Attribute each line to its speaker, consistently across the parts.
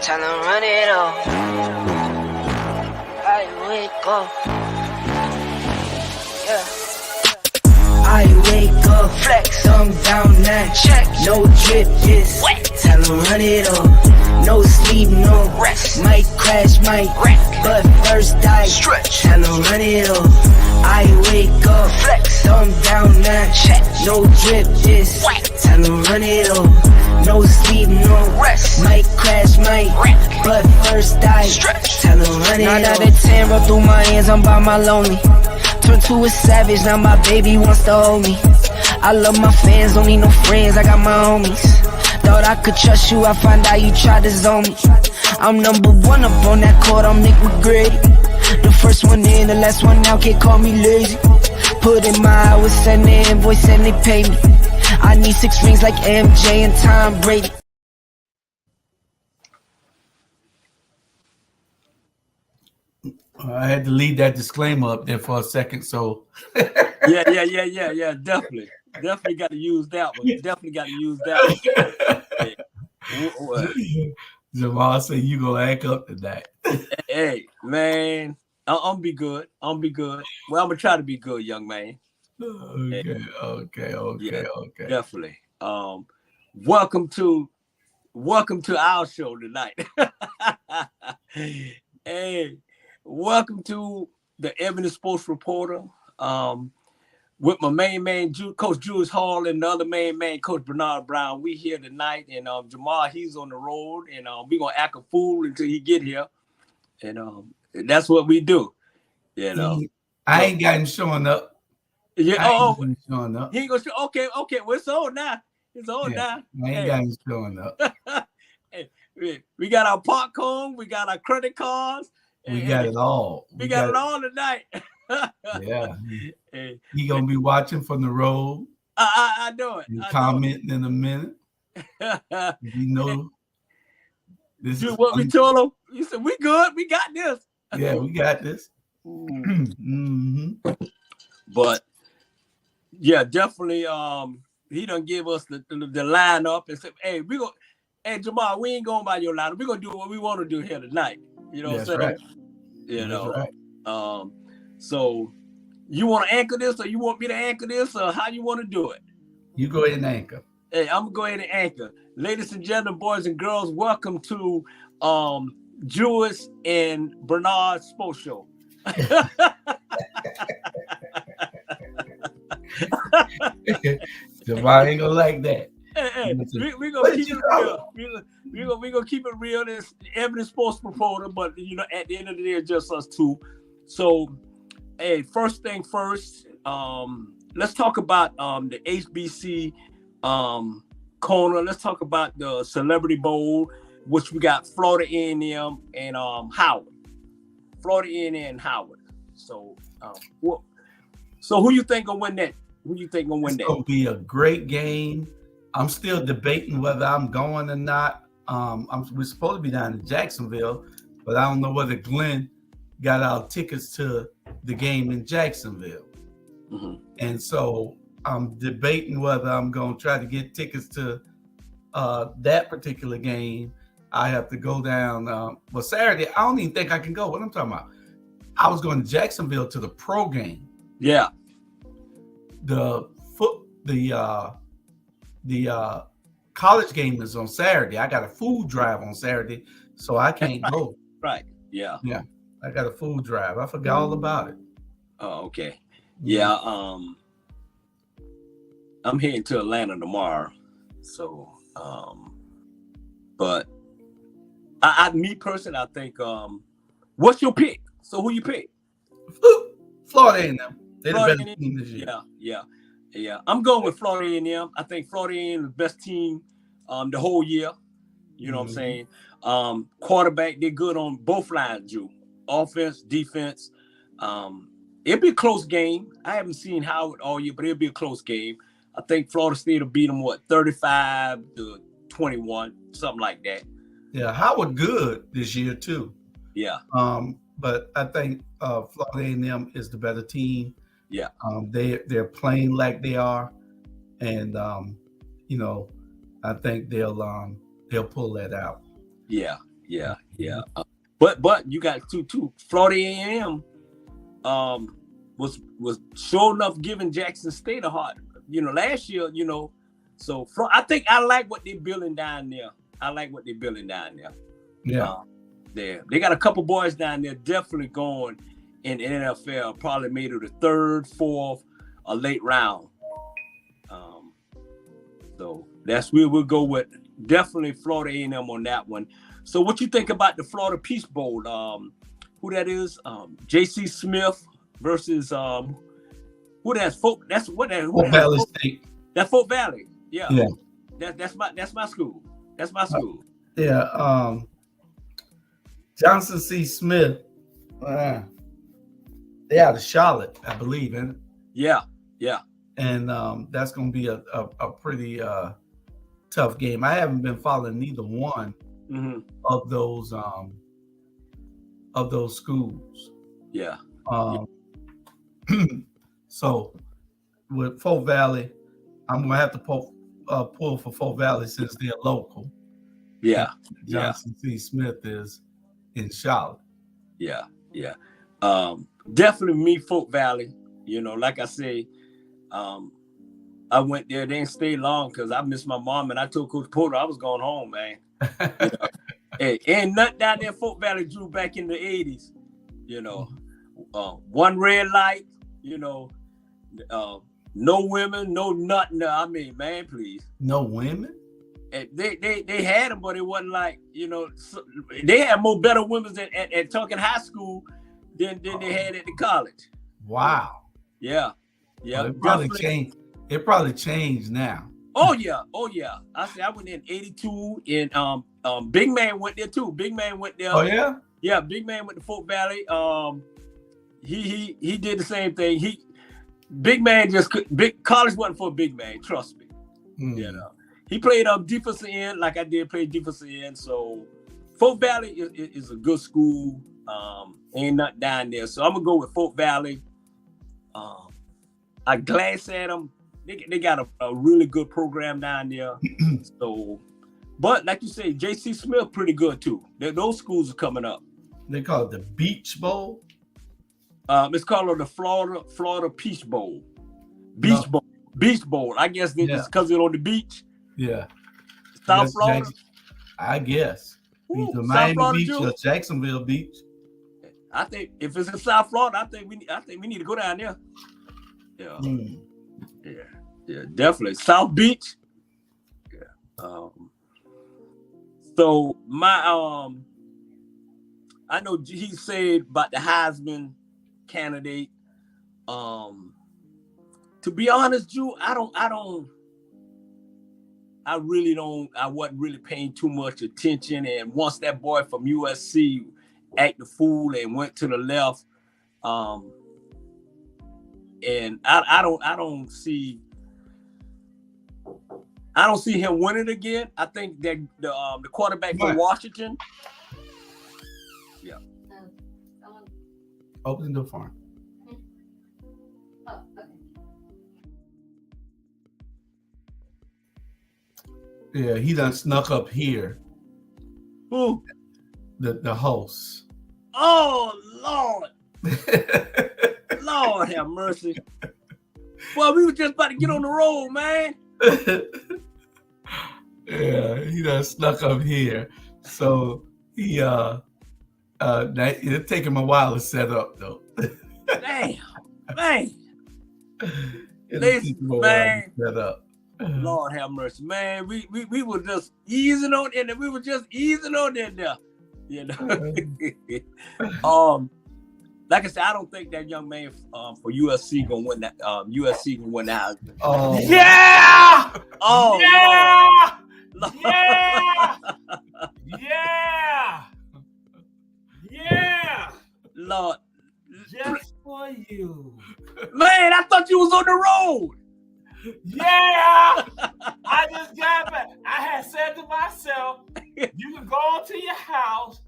Speaker 1: Tell them run it up. I wake up. Yeah.
Speaker 2: I wake up, flex, thumb down now, check, no drip, just wet. Tell them run it up, no sleep, no rest. Might crash, might wreck, but first I stretch. Tell them run it up. I wake up, flex, thumb down now, check, no drip, just wet. Tell them run it up, no sleep, no rest. Might crash, might wreck, but first I stretch. Tell them run it up. 9 out of 10 roll through my hands, I'm by my lonely. Turned to a savage, now my baby wants to hold me. I love my fans, don't need no friends, I got my homies. Thought I could trust you, I find out you tried to zone me. I'm number one up on that court, I'm Nick McGrady. The first one in, the last one out, can't call me lazy. Put in my hours, send the invoice and they pay me. I need 6 rings like MJ and Tom Brady.
Speaker 3: I had to leave that disclaimer up there for a second, so
Speaker 4: yeah, definitely got to use that one.
Speaker 3: Jamal said you gonna act up to that.
Speaker 4: Hey, man, I'm be good. Well, I'm gonna try to be good, young man.
Speaker 3: Okay.
Speaker 4: Definitely. Welcome to our show tonight. Hey. Welcome to the Ebony Sports Reporter with my main man, Coach Julius Hall, and the other main man, Coach Bernard Brown. We here tonight, and Jamal, he's on the road, and we're going to act a fool until he get here, and that's what we do, you know.
Speaker 3: I ain't got him showing up.
Speaker 4: Yeah,
Speaker 3: showing up.
Speaker 4: He ain't going to show, okay, well, it's on now. It's on now.
Speaker 3: I ain't got him showing up.
Speaker 4: Hey, we got our popcorn, we got our credit cards.
Speaker 3: We got it all.
Speaker 4: We got it all tonight.
Speaker 3: Yeah. He gonna be watching from the road.
Speaker 4: I know it.
Speaker 3: And commenting in a minute. You know this
Speaker 4: is what we told him. He said, we good, we got this.
Speaker 3: Yeah, we got this.
Speaker 4: Mm-hmm. But yeah, definitely he done give us the lineup and said, hey, Jamal, we ain't going by your lineup. We're gonna do what we want to do here tonight. You know what I'm saying?
Speaker 3: Right.
Speaker 4: You know.
Speaker 3: Right.
Speaker 4: So you want to anchor this, or you want me to anchor this, or how you want to do it?
Speaker 3: You go ahead and anchor.
Speaker 4: Hey, I'm gonna go ahead and anchor. Ladies and gentlemen, boys and girls, welcome to Julius and Bernard's Sports Show.
Speaker 3: Jamal ain't gonna like that.
Speaker 4: Hey, we're gonna keep it real. We're gonna keep it real. This Ebony Sports Reporter, but you know, at the end of the day, it's just us two. So, hey, first thing first, let's talk about the HBC corner. Let's talk about the Celebrity Bowl, which we got Florida A&M and Howard. Florida A&M and Howard. So, so who you think gonna win that?
Speaker 3: It's gonna be a great game. I'm still debating whether I'm going or not. We're supposed to be down in Jacksonville, but I don't know whether Glenn got our tickets to the game in Jacksonville. Mm-hmm. And so I'm debating whether I'm going to try to get tickets to that particular game. I have to go down. Well, Saturday, I don't even think I can go. What I'm talking about? I was going to Jacksonville to the pro game.
Speaker 4: Yeah.
Speaker 3: The college game is on Saturday. I got a food drive on Saturday, so I can't go.
Speaker 4: Right. Yeah.
Speaker 3: Yeah. I got a food drive. I forgot all about it.
Speaker 4: Oh, okay. Yeah. I'm heading to Atlanta tomorrow. So, but me personally, I think, what's your pick? So who you pick?
Speaker 3: Florida A&M. They're the best team this year.
Speaker 4: Yeah. I'm going with Florida A&M. I think Florida A&M is the best team the whole year. You know what I'm saying? Quarterback, they're good on both lines, Drew. Offense, defense. It'll be a close game. I haven't seen Howard all year, but it'll be a close game. I think Florida State will beat them, 35-21, something like that.
Speaker 3: Yeah, Howard good this year, too.
Speaker 4: Yeah.
Speaker 3: But I think Florida A&M is the better team.
Speaker 4: Yeah.
Speaker 3: They're playing like they are, and I think they'll pull that out.
Speaker 4: Yeah. Yeah. But you got two. Florida A&M was sure enough giving Jackson State a hard, last year, So I think I like what they're building down there.
Speaker 3: Yeah.
Speaker 4: They got a couple boys down there definitely going in the NFL, probably made it the third, fourth, or late round. So that's where we'll go with definitely Florida A&M on that one. So what you think about the Florida Peach Bowl? Who that is? J.C. Smith versus who that's Fort
Speaker 3: Valley State.
Speaker 4: That's Fort Valley. Yeah.
Speaker 3: Yeah.
Speaker 4: That's my school. That's my school.
Speaker 3: Yeah. Johnson C. Smith. They out of Charlotte, I believe, isn't it?
Speaker 4: Yeah.
Speaker 3: And that's going to be a pretty tough game. I haven't been following neither one of those schools.
Speaker 4: Yeah.
Speaker 3: So with Fort Valley, I'm gonna have to pull for Fort Valley since they're local.
Speaker 4: Yeah.
Speaker 3: Johnson C. Smith is in Charlotte.
Speaker 4: Yeah. Definitely me, Fort Valley. Like I say, I went there. They didn't stay long because I missed my mom, and I told Coach Porter I was going home, man. Hey, ain't nothing down there in Fort Valley, Drew, back in the 80s. One red light, no women, no nothing. I mean, man, please.
Speaker 3: No women?
Speaker 4: And they had them, but it wasn't like, they had more better women at Tunkin High School than they had at the college.
Speaker 3: Wow.
Speaker 4: Yeah.
Speaker 3: Well, it probably changed. It probably changed now.
Speaker 4: Oh yeah. I went in 82, and Big Man went there too. Big Man went there.
Speaker 3: Oh yeah.
Speaker 4: Yeah, Big Man went to Fort Valley. He did the same thing. Big Man college wasn't for a big man. Trust me. He played defensive end like I did play defensive end. So Fort Valley is a good school. Ain't nothing down there. So I'm gonna go with Fort Valley. I glance at them. They got a really good program down there. So, but like you say, J.C. Smith pretty good too. Those schools are coming up. They
Speaker 3: call it the Beach Bowl.
Speaker 4: It's called the Florida Peach Bowl. Beach Bowl. I guess it's because it's on the beach.
Speaker 3: Yeah.
Speaker 4: South Florida.
Speaker 3: I guess.
Speaker 4: Ooh,
Speaker 3: either Miami
Speaker 4: Florida
Speaker 3: Beach
Speaker 4: too.
Speaker 3: or Jacksonville Beach.
Speaker 4: I think if it's in South Florida, I think we need to go down there. Yeah. Yeah, definitely. South Beach. Yeah. So my I know he said about the Heisman candidate. To be honest, Drew, I wasn't really paying too much attention. And once that boy from USC acted the fool and went to the left, and I don't see him winning again. I think that the quarterback from Washington. Yeah.
Speaker 3: Open the door for him.
Speaker 5: Oh, okay.
Speaker 3: Yeah, he done snuck up here.
Speaker 4: Who?
Speaker 3: The host.
Speaker 4: Oh Lord. Lord have mercy. Well, we were just about to get on the road, man.
Speaker 3: Yeah, he done snuck up here. So he it'll take him a while to set up though.
Speaker 4: Damn, man.
Speaker 3: Listen, man. Set up.
Speaker 4: Lord have mercy, man. We were just easing on in there. We were just easing on in there. Like I said, I don't think that young man for USC gonna win that. USC gonna win that.
Speaker 3: Oh
Speaker 4: yeah! Oh
Speaker 6: yeah!
Speaker 4: Lord.
Speaker 6: Yeah! Yeah! Yeah!
Speaker 4: Lord,
Speaker 6: just for you,
Speaker 4: man. I thought you was on the road.
Speaker 6: Yeah! I just got back. I had said to myself, you can go to your house,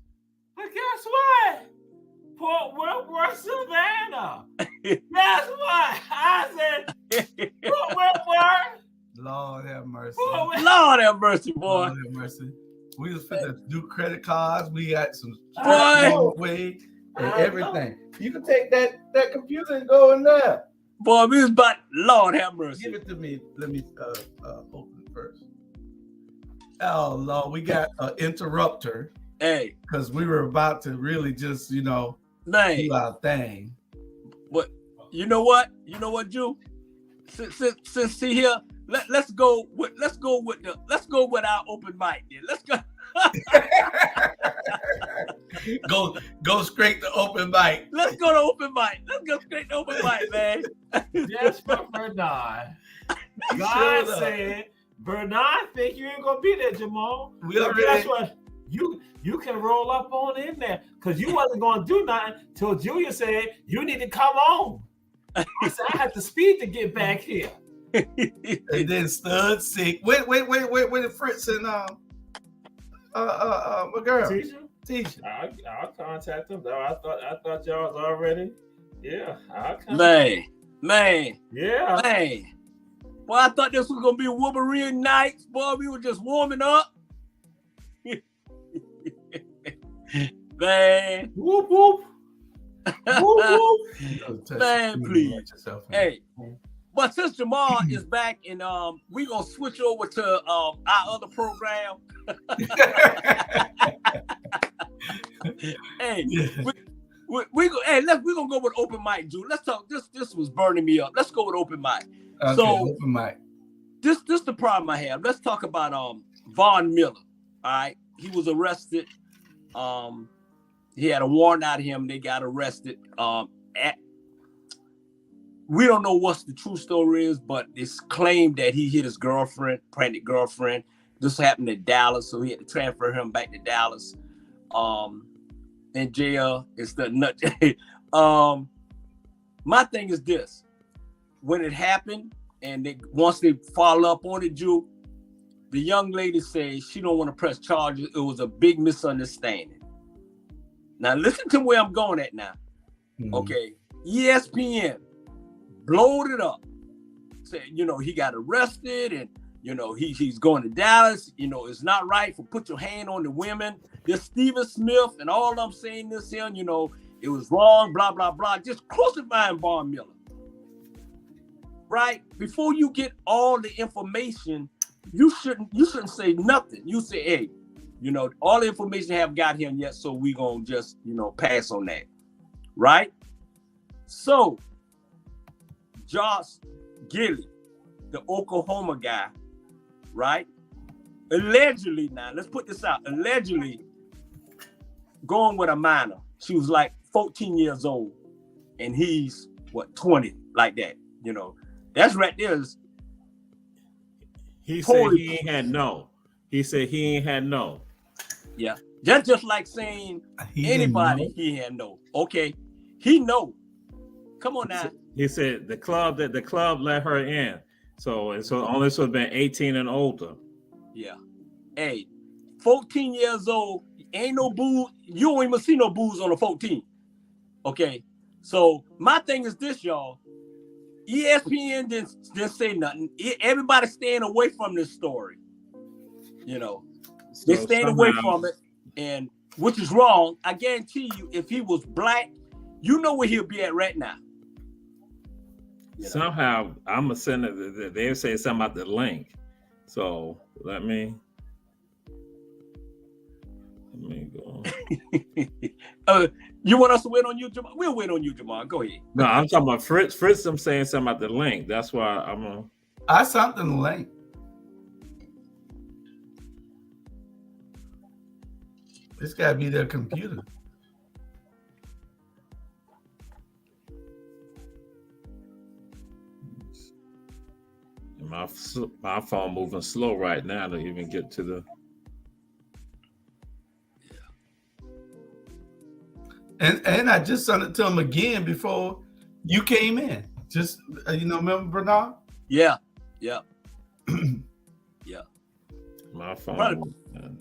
Speaker 6: but guess what? Fort Worth, Savannah. Guess what? I said, Fort Worth.
Speaker 3: Lord have mercy.
Speaker 4: Lord have mercy, boy.
Speaker 3: Lord have mercy. We was finna do credit cards. We got some
Speaker 4: Boy.
Speaker 3: And everything. You can take that computer and go in there.
Speaker 4: Boy, we was about, Lord have mercy.
Speaker 3: Give it to me. Let me open it first. Oh Lord, we got an interrupter.
Speaker 4: Hey,
Speaker 3: because we were about to really just, do our thing.
Speaker 4: But you know what, Jew? Since see here, let's go with our open mic. Then let's go.
Speaker 3: go straight to open mic.
Speaker 4: Let's go to open mic. Let's go straight to open mic, man.
Speaker 6: Just for Bernard. God said, Bernard think you ain't gonna be there, Jamal. Guess what? You can roll up on in there because you wasn't gonna do nothing till Julia said you need to come on. I said I had to speed to get back here.
Speaker 3: And then Stud sick. Wait, Fritz and my girl. Tisha.
Speaker 6: I'll contact them though. I thought y'all was already. Yeah, I'll come.
Speaker 4: Man.
Speaker 6: Yeah.
Speaker 4: Man. Boy, I thought this was gonna be Wolverine nights. Boy, we were just warming up. Man.
Speaker 6: Whoop whoop. Whoop whoop.
Speaker 4: Man, please. Hey. But since Jamal is back and we're gonna switch over to our other program. Hey, we're gonna go with open mic, Drew. Let's talk. This was burning me up. Let's go with open mic.
Speaker 3: Okay,
Speaker 4: so
Speaker 3: open mic.
Speaker 4: This the problem I have. Let's talk about Von Miller. All right, he was arrested. He had a warrant out of him. They got arrested. We don't know what the true story is, but it's claimed that he hit his girlfriend, pregnant girlfriend. This happened in Dallas, so he had to transfer him back to Dallas. In jail. It's the nut. My thing is this: when it happened, and once they follow up on it, Jew, the young lady says she don't want to press charges. It was a big misunderstanding. Now listen to where I'm going at now. Mm-hmm. Okay, ESPN blowed it up. Said, he got arrested and, he's going to Dallas. It's not right for put your hand on the women. This Stephen Smith and all I'm saying this here, it was wrong, blah, blah, blah. Just crucifying Von Miller. Right? Before you get all the information, you shouldn't say nothing. You say, hey, all the information have got him yet, so we gonna just, pass on that. Right? So Josh Gilly, the Oklahoma guy, right? Allegedly, now let's put this out. Allegedly, going with a minor. She was like 14 years old, and he's 20, like that. That's right there.
Speaker 6: He said he ain't had no. He said he ain't had no.
Speaker 4: Yeah, just like saying anybody he had no. Okay, he know. Come on now.
Speaker 6: He said the club let her in. So only should have been 18 and older.
Speaker 4: Yeah. Hey, 14 years old, ain't no booze. You don't even see no booze on a 14. Okay. So my thing is this, y'all. ESPN didn't say nothing. Everybody staying away from this story. They're staying away from it, and which is wrong. I guarantee you, if he was black, where he'll be at right now.
Speaker 6: Somehow, I'm gonna send it. They say something about the link. So let me go.
Speaker 4: You want us to wait on you, Jamal? We'll wait on you, Jamal. Go ahead.
Speaker 6: No, I'm talking about Fritz. Fritz, I'm saying something about the link. That's why I'm gonna.
Speaker 3: I sent them the link. It's gotta be their computer.
Speaker 6: My phone moving slow right now to even get to the.
Speaker 3: And I just sent it to him again before you came in. Just remember Bernard?
Speaker 4: Yeah.
Speaker 6: My phone.
Speaker 4: Probably,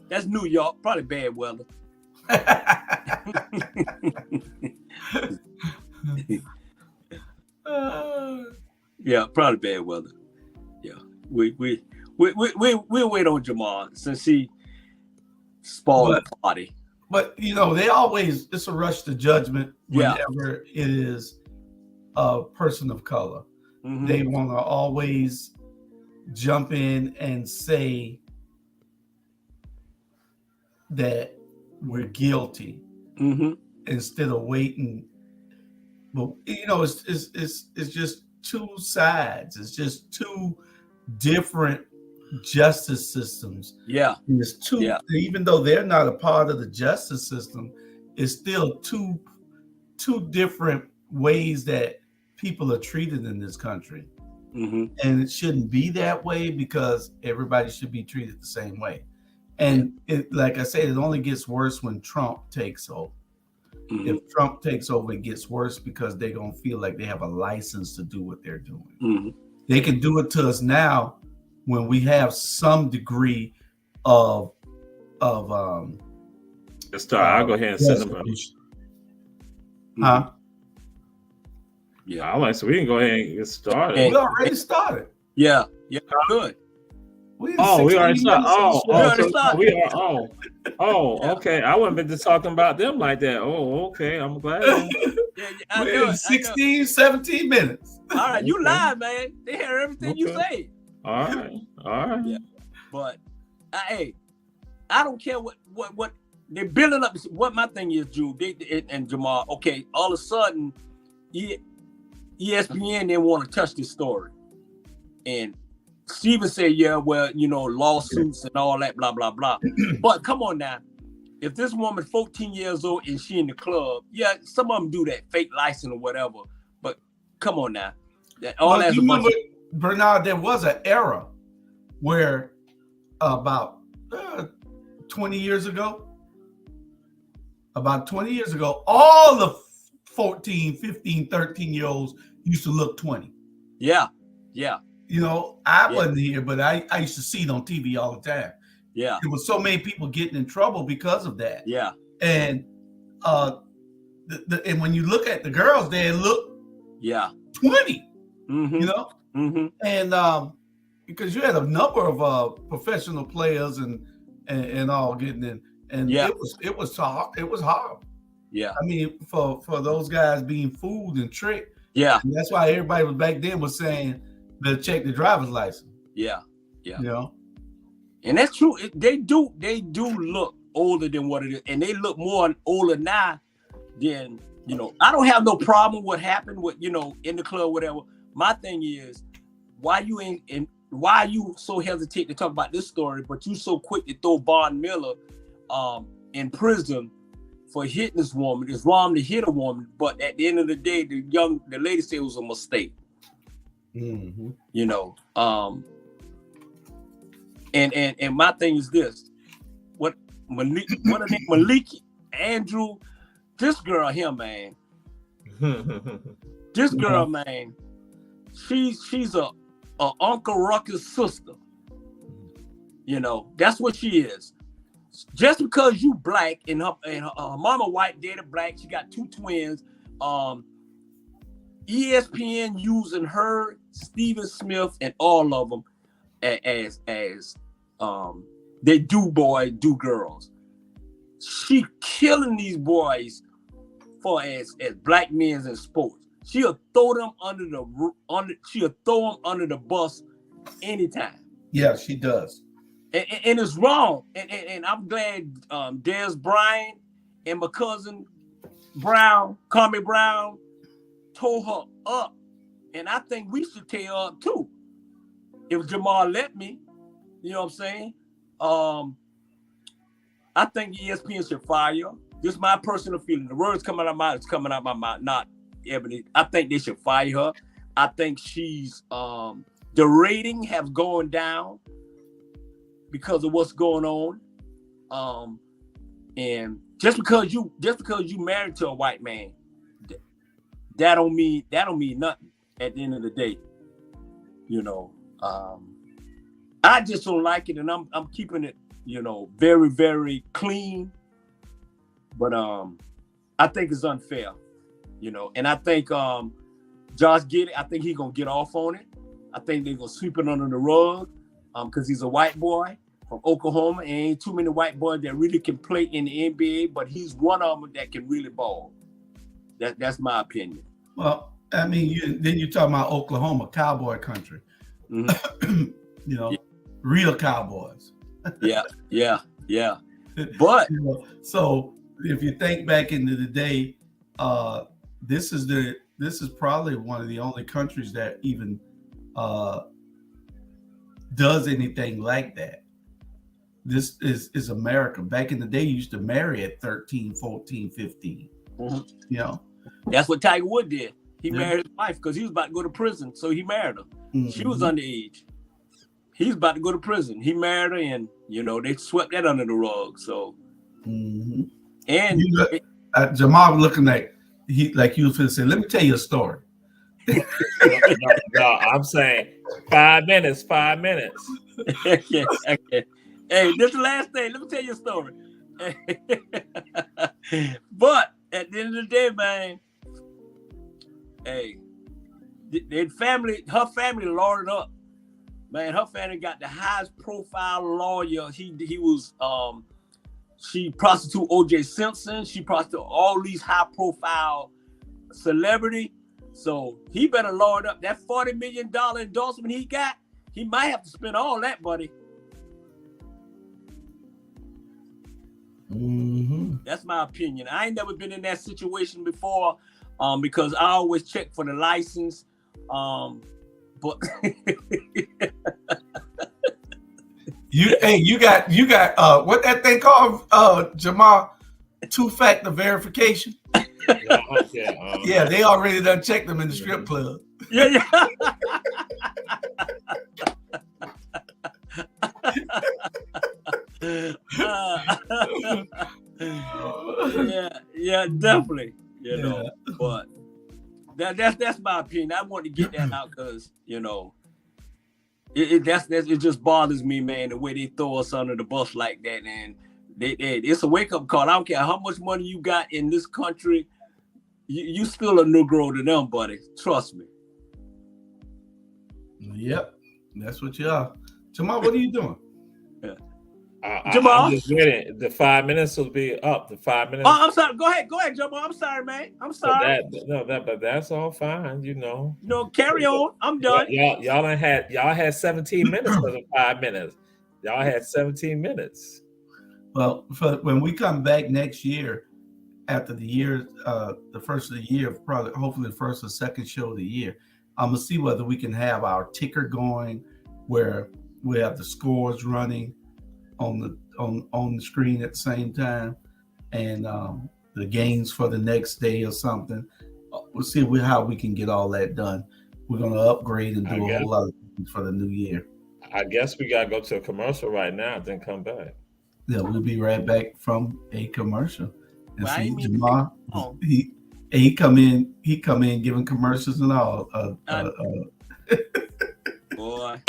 Speaker 4: that's New York. Probably bad weather. Yeah, probably bad weather. Yeah, we'll wait on Jamal since spoil the party.
Speaker 3: But you know, it's a rush to judgment whenever it is a person of color. Mm-hmm. They want to always jump in and say that we're guilty instead of waiting. But you know, it's just two sides. It's just two different justice systems.
Speaker 4: Yeah.
Speaker 3: It's two, even though they're not a part of the justice system, it's still two different ways that people are treated in this country. Mm-hmm. And it shouldn't be that way because everybody should be treated the same way. And it, like I said, it only gets worse when Trump takes over. Mm-hmm. If Trump takes over, it gets worse because they're going to feel like they have a license to do what they're doing. Mm-hmm. They can do it to us now when we have some degree of
Speaker 6: I'll go ahead and send them up.
Speaker 3: Huh?
Speaker 6: Yeah, all right, so we can go ahead and get started.
Speaker 3: We already started.
Speaker 4: Yeah, good.
Speaker 6: We already started. We are on. Okay. I wasn't been just talking about them like that. Oh, okay. I'm glad.
Speaker 3: We're 16, 17 minutes.
Speaker 4: All right, you live, man. They hear everything you say.
Speaker 6: All right.
Speaker 4: Yeah, but hey, I don't care what they're building up. What my thing is, Drew and Jamal. Okay, all of a sudden, ESPN didn't want to touch this story, and Steven said, "Yeah, well, you know, lawsuits and all that, blah blah blah." But come on now, if this woman 14 years old and she in the club, yeah, some of them do that fake license or whatever. But come on now,
Speaker 3: Bernard, there was an era where about 20 years ago, all the 14, 15, 13-year-olds used to look 20.
Speaker 4: Yeah.
Speaker 3: You know, I wasn't here, but I used to see it on TV all the time.
Speaker 4: Yeah.
Speaker 3: There was so many people getting in trouble because of that.
Speaker 4: Yeah.
Speaker 3: And and when you look at the girls, they look 20. Mm-hmm. You know? Mm-hmm. And because you had a number of professional players and all getting in, and it was hard.
Speaker 4: Yeah,
Speaker 3: I mean, for those guys being fooled and tricked.
Speaker 4: Yeah,
Speaker 3: and that's why everybody was back then was saying they'll check the driver's license.
Speaker 4: Yeah.
Speaker 3: You know,
Speaker 4: and that's true. They do look older than what it is, and they look more older now than I don't have no problem with what happened with in the club, whatever. My thing is, why you so hesitate to talk about this story, but you so quick to throw Von Miller in prison for hitting this woman. It's wrong to hit a woman, but at the end of the day, the lady said it was a mistake. Mm-hmm. And my thing is this: what Maliki Andrew, this girl here, man. This girl, man. She's a Uncle Ruckus sister. That's what she is. Just because you black and her mama white, daddy black, she got two twins. ESPN using her, Stephen Smith, and all of them as they do boys, do girls. She killing these boys for as black men in sports. She'll throw them under the bus anytime.
Speaker 3: Yeah, she does.
Speaker 4: And it's wrong. And I'm glad Des Bryant and my cousin Brown, Carmi Brown, told her up. And I think we should tell her up too. If Jamal let me, you know what I'm saying? I think ESPN should fire her. This is my personal feeling. The words coming out of my mouth is coming out of my mouth, not Ebony. I think they should fire her. I think she's the rating have gone down because of what's going on. And just because you married to a white man, that don't mean nothing at the end of the day. I just don't like it, and I'm keeping it, very, very clean. But I think it's unfair, and I think Josh Giddey, I think he's gonna get off on it. I think they're gonna sweep it under the rug because he's a white boy. from Oklahoma. And ain't too many white boys that really can play in the NBA, but he's one of them that can really ball. That's my opinion.
Speaker 3: Well, I mean, then you're talking about Oklahoma, cowboy country.
Speaker 4: Mm-hmm.
Speaker 3: You know, real cowboys.
Speaker 4: Yeah. But
Speaker 3: so if you think back into the day, this is probably one of the only countries that even does anything like that. This is America. Back in the day, you used to marry at 13, 14, 15.
Speaker 4: Mm-hmm.
Speaker 3: You know,
Speaker 4: that's what Tiger Woods did. He married his wife because he was about to go to prison, so he married her. Mm-hmm. She was underage. He was about to go to prison. He married her, and they swept that under the rug. So, and
Speaker 3: Jamal looking like you was going to say, "Let me tell you a story."
Speaker 6: no, I'm saying 5 minutes. 5 minutes.
Speaker 4: Okay. Hey, this is the last thing. Let me tell you a story. But at the end of the day, man, hey, her family lawyered up. Man, her family got the highest profile lawyer. He was she prostituted O.J. Simpson. She prostituted all these high profile celebrity. So he better lawyer up. That $40 million endorsement he got, he might have to spend all that, buddy.
Speaker 3: Mm-hmm.
Speaker 4: That's my opinion. I ain't never been in that situation before, because I always check for the license. But
Speaker 3: you got what that thing called, Jamal? 2-factor verification. Yeah, they already done checked them in the strip club.
Speaker 4: Yeah. Yeah, definitely. But that's my opinion. I want to get that out because it just bothers me, man, the way they throw us under the bus like that, and it's a wake up call. I don't care how much money you got in this country, you still a Negro to them, buddy. Trust me.
Speaker 3: Yep, that's what you are. Jamal, what are you doing?
Speaker 4: Jamal,
Speaker 6: I'm just waiting. The 5 minutes will be up. The 5 minutes.
Speaker 4: Oh, I'm sorry. Go ahead, Jamal. I'm sorry, man. I'm sorry.
Speaker 6: But that's all fine.
Speaker 4: Carry on. I'm done.
Speaker 6: Y'all had 17 minutes for the 5 minutes. Y'all had 17 minutes.
Speaker 3: Well, when we come back next year, after the year, the first of the year, probably hopefully the first or second show of the year, I'm gonna see whether we can have our ticker going, where we have the scores running on the screen at the same time, and the games for the next day or something. We'll see how we can get all that done. We're gonna upgrade and do a whole lot of things for the new year.
Speaker 6: I guess we gotta go to a commercial right now, then come back.
Speaker 3: Yeah, we'll be right back from a commercial. And see
Speaker 4: Jamal,
Speaker 3: he come in giving commercials and all.
Speaker 4: Boy.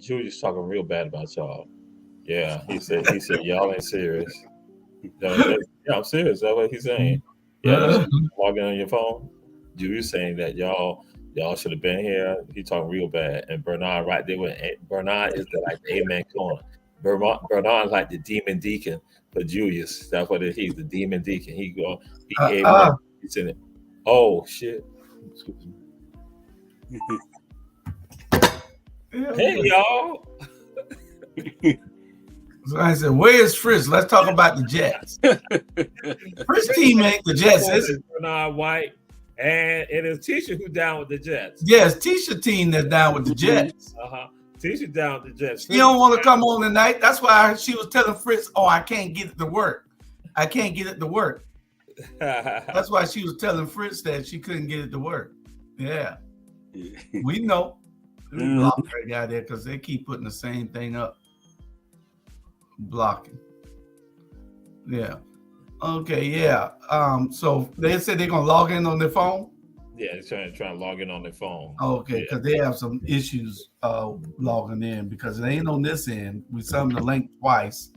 Speaker 6: Julius talking real bad about y'all. Yeah, he said y'all ain't serious. Yeah, I'm serious. That's what he's saying. Yeah, logging on your phone. Julius saying that y'all should have been here. He talking real bad. And Bernard right there with Bernard is like the amen corner. Bernard like the demon deacon for Julius. That's what he's the demon deacon. He He's in it. Oh shit. Hey y'all.
Speaker 3: So I said, "Where's Fritz? Let's talk about the Jets." Fritz team ain't the Jets, is it?
Speaker 6: Bernard White, and it is Tisha who's down with the Jets.
Speaker 3: Yes, Tisha team that's down with the Jets.
Speaker 6: Tisha down with the Jets.
Speaker 3: She don't want to come on tonight. That's why she was telling Fritz, "Oh, I can't get it to work. I can't get it to work." That's why she was telling Fritz that she couldn't get it to work. Yeah, we know. We block that guy there because they keep putting the same thing up. Blocking. Yeah. Okay. Yeah. So they said they're gonna log in on their phone.
Speaker 6: Yeah, they're trying to log in on their phone.
Speaker 3: Okay, because they have some issues logging in because it ain't on this end. We sent them the link twice.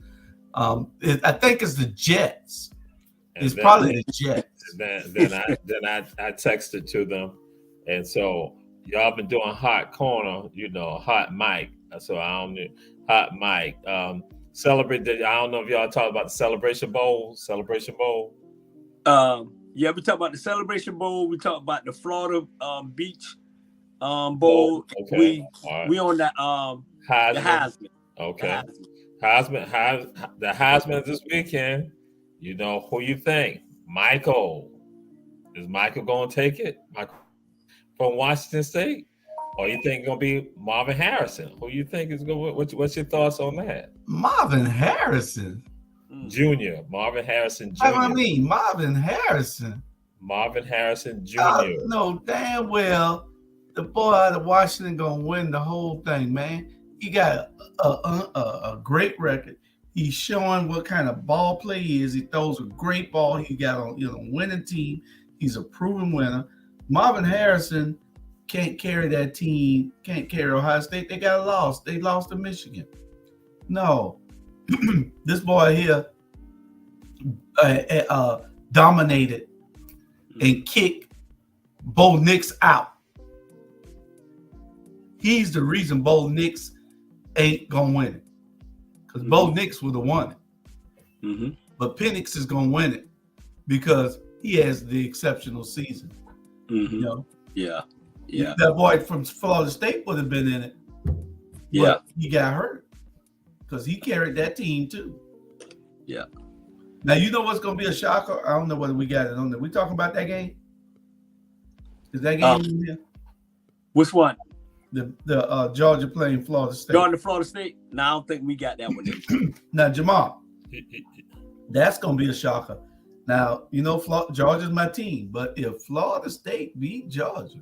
Speaker 3: I think it's the Jets. It's probably the Jets.
Speaker 6: Then I texted to them, and so y'all been doing hot corner, hot mic. So I don't know, hot mic. Celebrate the. I don't know if y'all talk about the Celebration Bowl.
Speaker 4: Yeah, we talk about the Celebration Bowl. We talk about the Florida Beach Bowl.
Speaker 6: Okay.
Speaker 4: We on that
Speaker 6: Heisman.
Speaker 4: the Heisman.
Speaker 6: Okay. The Heisman this weekend. Who you think? Michael. Is Michael going to take it? Michael from Washington State? Or you think it's going to be Marvin Harrison? Who you think is going to, what's your thoughts on that?
Speaker 3: Marvin Harrison?
Speaker 6: Jr. Marvin Harrison Jr.
Speaker 3: I mean, Marvin Harrison.
Speaker 6: Marvin Harrison Jr.
Speaker 3: No, damn well the boy out of Washington going to win the whole thing, man. He got a great record. He's showing what kind of ball play he is. He throws a great ball. He got a winning team. He's a proven winner. Marvin Harrison can't carry that team, can't carry Ohio State. They got lost. They lost to Michigan. No. This boy here dominated and kicked Bo Nix out. He's the reason Bo Nix ain't going to win it. Because Bo Nix would have won it. But Penix is going to win it because he has the exceptional season.
Speaker 4: Yeah.
Speaker 3: That boy from Florida State would have been in it. But he got hurt because he carried that team too.
Speaker 4: Yeah.
Speaker 3: Now, you know what's going to be a shocker? I don't know whether we got it on there. We talking about that game? Is that game in there?
Speaker 4: Which one?
Speaker 3: The Georgia playing Florida State.
Speaker 4: Florida State? No, I don't think we got that one.
Speaker 3: Now, Jamal, that's going to be a shocker. Now, Georgia's my team, but if Florida State beat Georgia,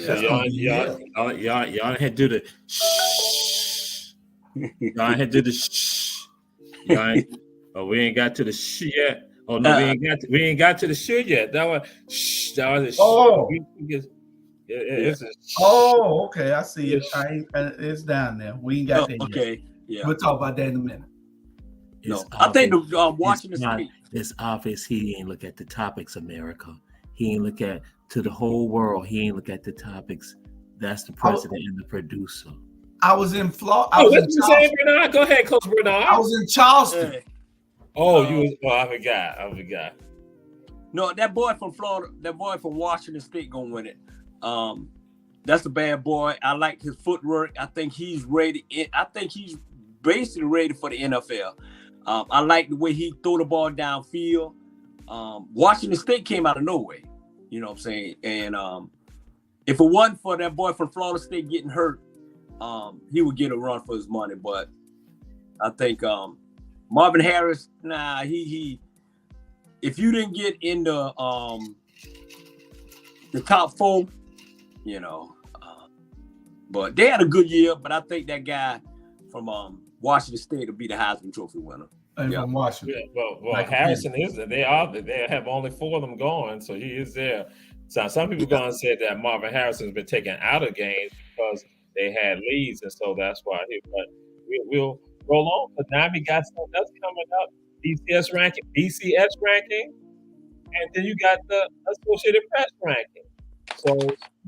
Speaker 6: so y'all had to do the shh. Y'all had to do the shh. We ain't got to the shh yet. Oh no, we ain't got to the shh yet. That was shh. That was a shh.
Speaker 3: Oh.
Speaker 6: It's a shh.
Speaker 3: Oh, okay. I see it. It's down there. We ain't got that yet.
Speaker 4: Okay. Yeah.
Speaker 3: We'll talk about that in a minute.
Speaker 4: I think the Washington State.
Speaker 5: It's obvious he ain't look at the topics, America. He ain't look at to the whole world. He ain't look at the topics. That's the president and the producer.
Speaker 3: I was in Florida.
Speaker 6: What's you saying, Bernard? Go ahead, Coach Bernard.
Speaker 3: I was in Charleston.
Speaker 6: I forgot.
Speaker 4: No, that boy from Florida, that boy from Washington State gonna win it. That's a bad boy. I like his footwork. I think he's ready. I think he's basically ready for the NFL. I like the way he threw the ball downfield. Washington State came out of nowhere. You know what I'm saying? And if it wasn't for that boy from Florida State getting hurt, he would get a run for his money. But I think Marvin Harris, he if you didn't get in the top four, but they had a good year. But I think that guy from Washington State will be the Heisman Trophy winner.
Speaker 3: From Washington.
Speaker 6: Yeah, well, Harrison is there. They have only 4 of them going, so he is there. So some people going to say that Marvin Harrison has been taken out of games because they had leads, and so that's why. But we'll roll on. But now we got something else coming up: BCS ranking, and then you got the Associated Press ranking. So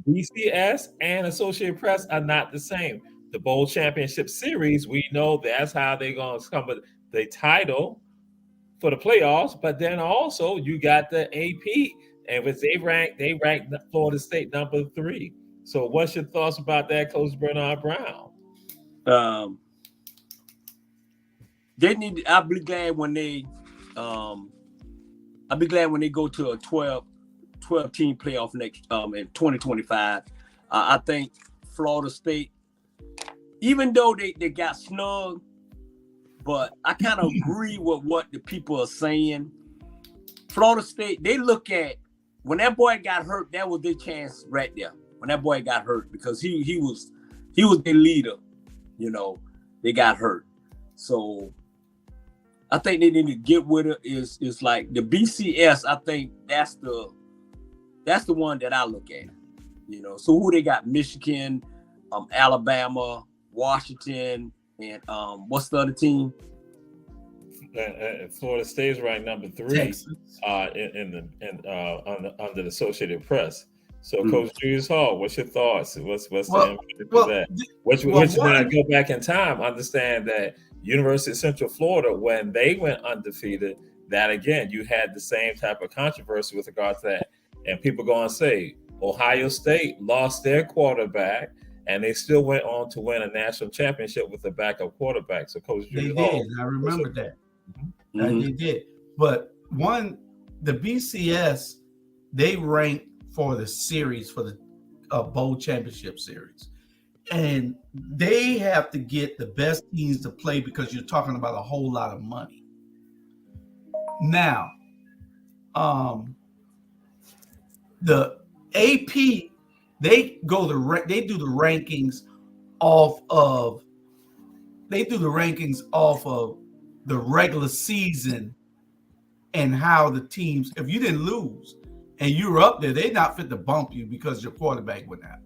Speaker 6: BCS and Associated Press are not the same. The Bowl Championship Series, we know that's how they're going to come with the title for the playoffs. But then also you got the AP, and with they ranked Florida State number 3. So what's your thoughts about that, Coach Bernard Brown?
Speaker 4: They need. I'll be glad when they go to a 12 team playoff next in 2025. I think Florida State, even though they got snug, but I kind of agree with what the people are saying. Florida State, they look at when that boy got hurt, that was their chance right there. When that boy got hurt, because he was their leader, they got hurt. So I think they need to get with it. Is like the BCS. I think that's the one that I look at. So who they got? Michigan, Alabama, Washington, and what's the other team?
Speaker 6: Florida State's ranked number 3 under the Associated Press. So, Coach Julius Hall, what's your thoughts? What's the impact of that? Which when I go back in time, understand that University of Central Florida, when they went undefeated, that again, you had the same type of controversy with regard to that. And people going to say, Ohio State lost their quarterback, and they still went on to win a national championship with a backup quarterback. So, Coach Julius Hall.
Speaker 3: They did. I remember that. They did. But the BCS, they ranked for the series, for the bowl championship series. And they have to get the best teams to play because you're talking about a whole lot of money. Now, the AP, they do the rankings off of the regular season and how the teams, if you didn't lose and you were up there, they're not fit to bump you because your quarterback went out.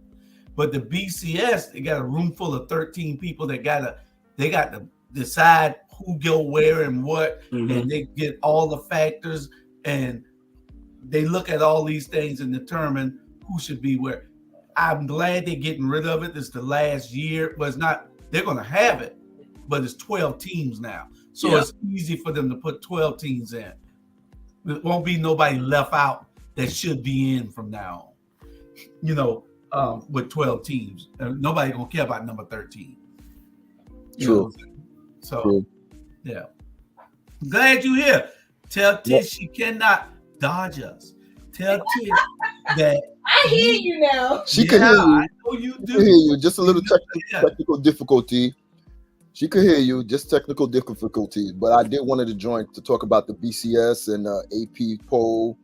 Speaker 3: But the BCS, they got a room full of 13 people they got to decide who go where and what, and they get all the factors, and they look at all these things and determine who should be where. I'm glad they're getting rid of it. It's the last year, but it's not, they're going to have it, but it's 12 teams now. So it's easy for them to put 12 teams in. There won't be nobody left out that should be in from now on, with 12 teams. Nobody going to care about number 13.
Speaker 7: True.
Speaker 3: So, yeah. I'm glad you're here. Tell Tish she cannot dodge us. Tell Tish that.
Speaker 8: I hear you now.
Speaker 7: She can hear you.
Speaker 3: I know you do.
Speaker 7: She can hear you. Just a little technical difficulty. She could hear you, just technical difficulties. But I did wanted to join to talk about the BCS and AP poll.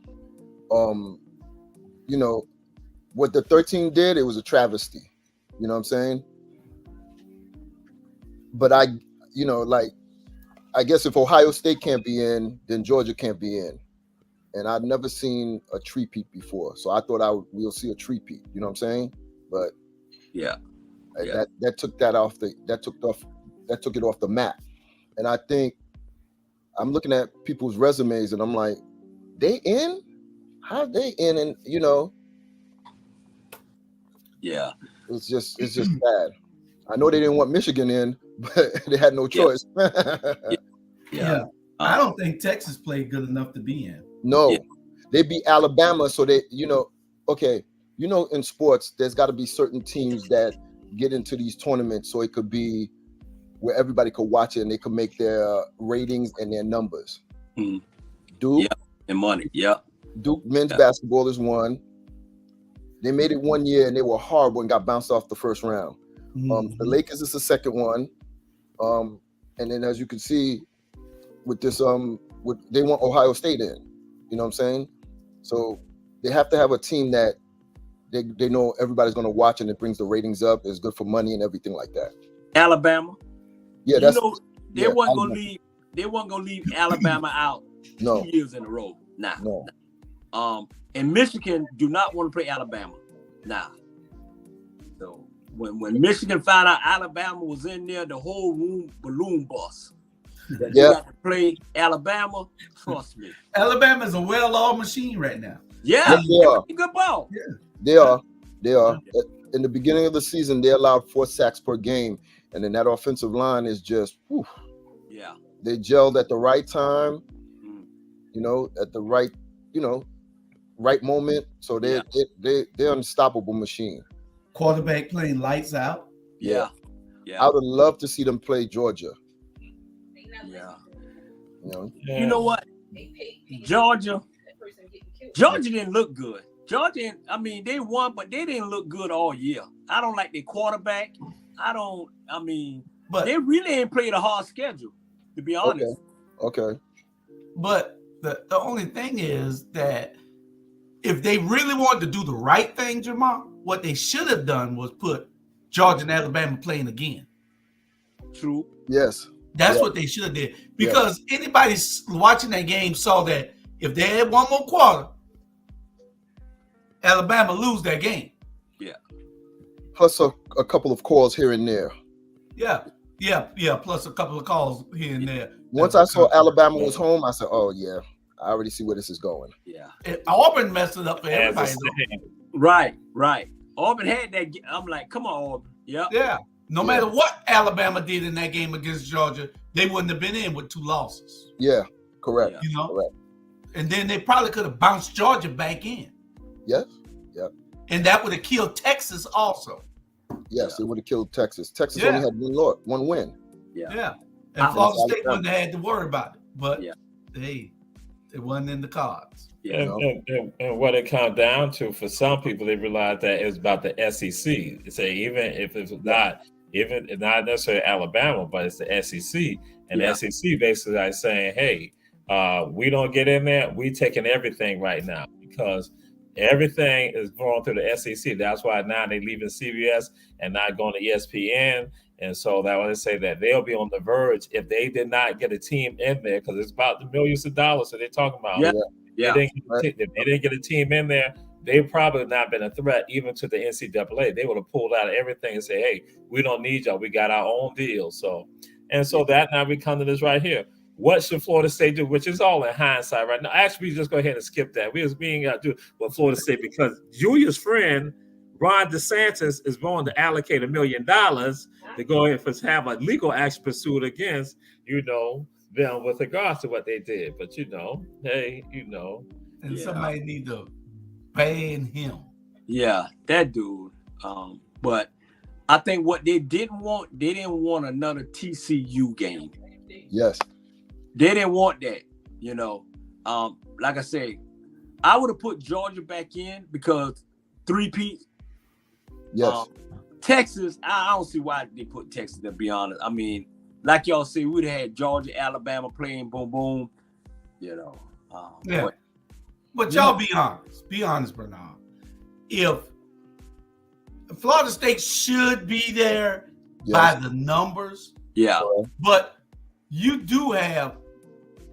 Speaker 7: What the 13 did, it was a travesty. You know what I'm saying? But I guess if Ohio State can't be in, then Georgia can't be in. And I've never seen a three-peat before. So I thought we'll see a three-peat. You know what I'm saying? But that took it off the map. And I think I'm looking at people's resumes and I'm like, they in? How they in? And it's just bad. I know they didn't want Michigan in, but they had no choice.
Speaker 3: Yeah. I don't think Texas played good enough to be in.
Speaker 7: No, they beat Alabama. So they, in sports, there's got to be certain teams that get into these tournaments so it could be where everybody could watch it and they could make their ratings and their numbers. Duke
Speaker 4: and money.
Speaker 7: Duke men's basketball is one. They made it 1 year and they were horrible and got bounced off the first round. The Lakers is the second one. And then as you can see with this, they want Ohio State in. You know what I'm saying? So they have to have a team that they know everybody's going to watch and it brings the ratings up. It's good for money and everything like that.
Speaker 4: Alabama.
Speaker 7: Yeah,
Speaker 4: they weren't going to leave. They weren't going to leave Alabama out 2 years in a row. No. And Michigan do not want to play Alabama. So when Michigan found out Alabama was in there, the whole room balloon bust. You got to play Alabama. Trust me.
Speaker 3: Alabama is a well-oiled machine right now.
Speaker 7: Yeah, they are.
Speaker 4: Good ball.
Speaker 7: Yeah. They are. In the beginning of the season, they allowed 4 sacks per game. And then that offensive line is just, they gelled at the right time. at the right, right moment. So they're unstoppable machine.
Speaker 3: Quarterback playing lights out.
Speaker 4: Yeah.
Speaker 7: I would love to see them play Georgia.
Speaker 4: Yeah.
Speaker 6: Yeah.
Speaker 4: You know what? Georgia didn't look good. Georgia, I mean, they won, but they didn't look good all year. I don't like their quarterback. But they really ain't played a hard schedule, to be honest.
Speaker 7: Okay.
Speaker 3: But the only thing is that if they really wanted to do the right thing, Jamal, what they should have done was put Georgia and Alabama playing again.
Speaker 4: True.
Speaker 7: Yes.
Speaker 3: That's what they should have did. Because anybody watching that game saw that if they had one more quarter, Alabama lose that game.
Speaker 4: Yeah.
Speaker 7: Plus a couple of calls here and there.
Speaker 3: Yeah. Plus a couple of calls here and there.
Speaker 7: Once I saw Alabama was home, I said, "Oh yeah, I already see where this is going."
Speaker 4: Yeah.
Speaker 3: Auburn messed it up for everybody.
Speaker 4: Right. Auburn had that. I'm like, come on, Auburn. Yep.
Speaker 3: Yeah. No matter what Alabama did in that game against Georgia, they wouldn't have been in with 2 losses.
Speaker 7: Yeah. Correct.
Speaker 3: Correct. And then they probably could have bounced Georgia back in.
Speaker 7: Yes. Yeah.
Speaker 3: And that would have killed Texas also.
Speaker 7: Yes, it would have killed Texas. Texas only had one win.
Speaker 3: Yeah. And Florida State wouldn't have had to worry about it. But hey, it wasn't in the cards.
Speaker 6: And what it comes down to for some people, they realize that it's about the SEC. Say even if it's not necessarily Alabama, but it's the SEC, and the SEC basically is saying, hey, we don't get in there, we taking everything right now because everything is going through the SEC. That's why now they're leaving CBS and not going to ESPN. And so that would say that they'll be on the verge if they did not get a team in there, because it's about the millions of dollars that they're talking about. If they didn't get a team in there, they probably not been a threat even to the NCAA. They would have pulled out of everything and say, hey, we don't need y'all. We got our own deal. So that now we come to this right here. What should Florida State do? Which is all in hindsight right now. Actually, we just go ahead and skip that. We ain't got to do what Florida State, because Julia's friend, Ron DeSantis, is going to allocate $1 million to go ahead and have a legal action pursued against, them with regards to what they did. But, hey,
Speaker 3: And somebody need to ban him.
Speaker 4: Yeah, that dude. But I think what they didn't want another TCU game.
Speaker 7: Yes.
Speaker 4: They didn't want that, Like I say, I would have put Georgia back in because 3-peat.
Speaker 7: Yes.
Speaker 4: Texas, I don't see why they put Texas, to be honest. I mean, like y'all see, we'd have had Georgia, Alabama playing boom, boom,
Speaker 3: But y'all be honest. Be honest, Bernard. If Florida State should be there by the numbers.
Speaker 4: Yeah.
Speaker 3: But you do have,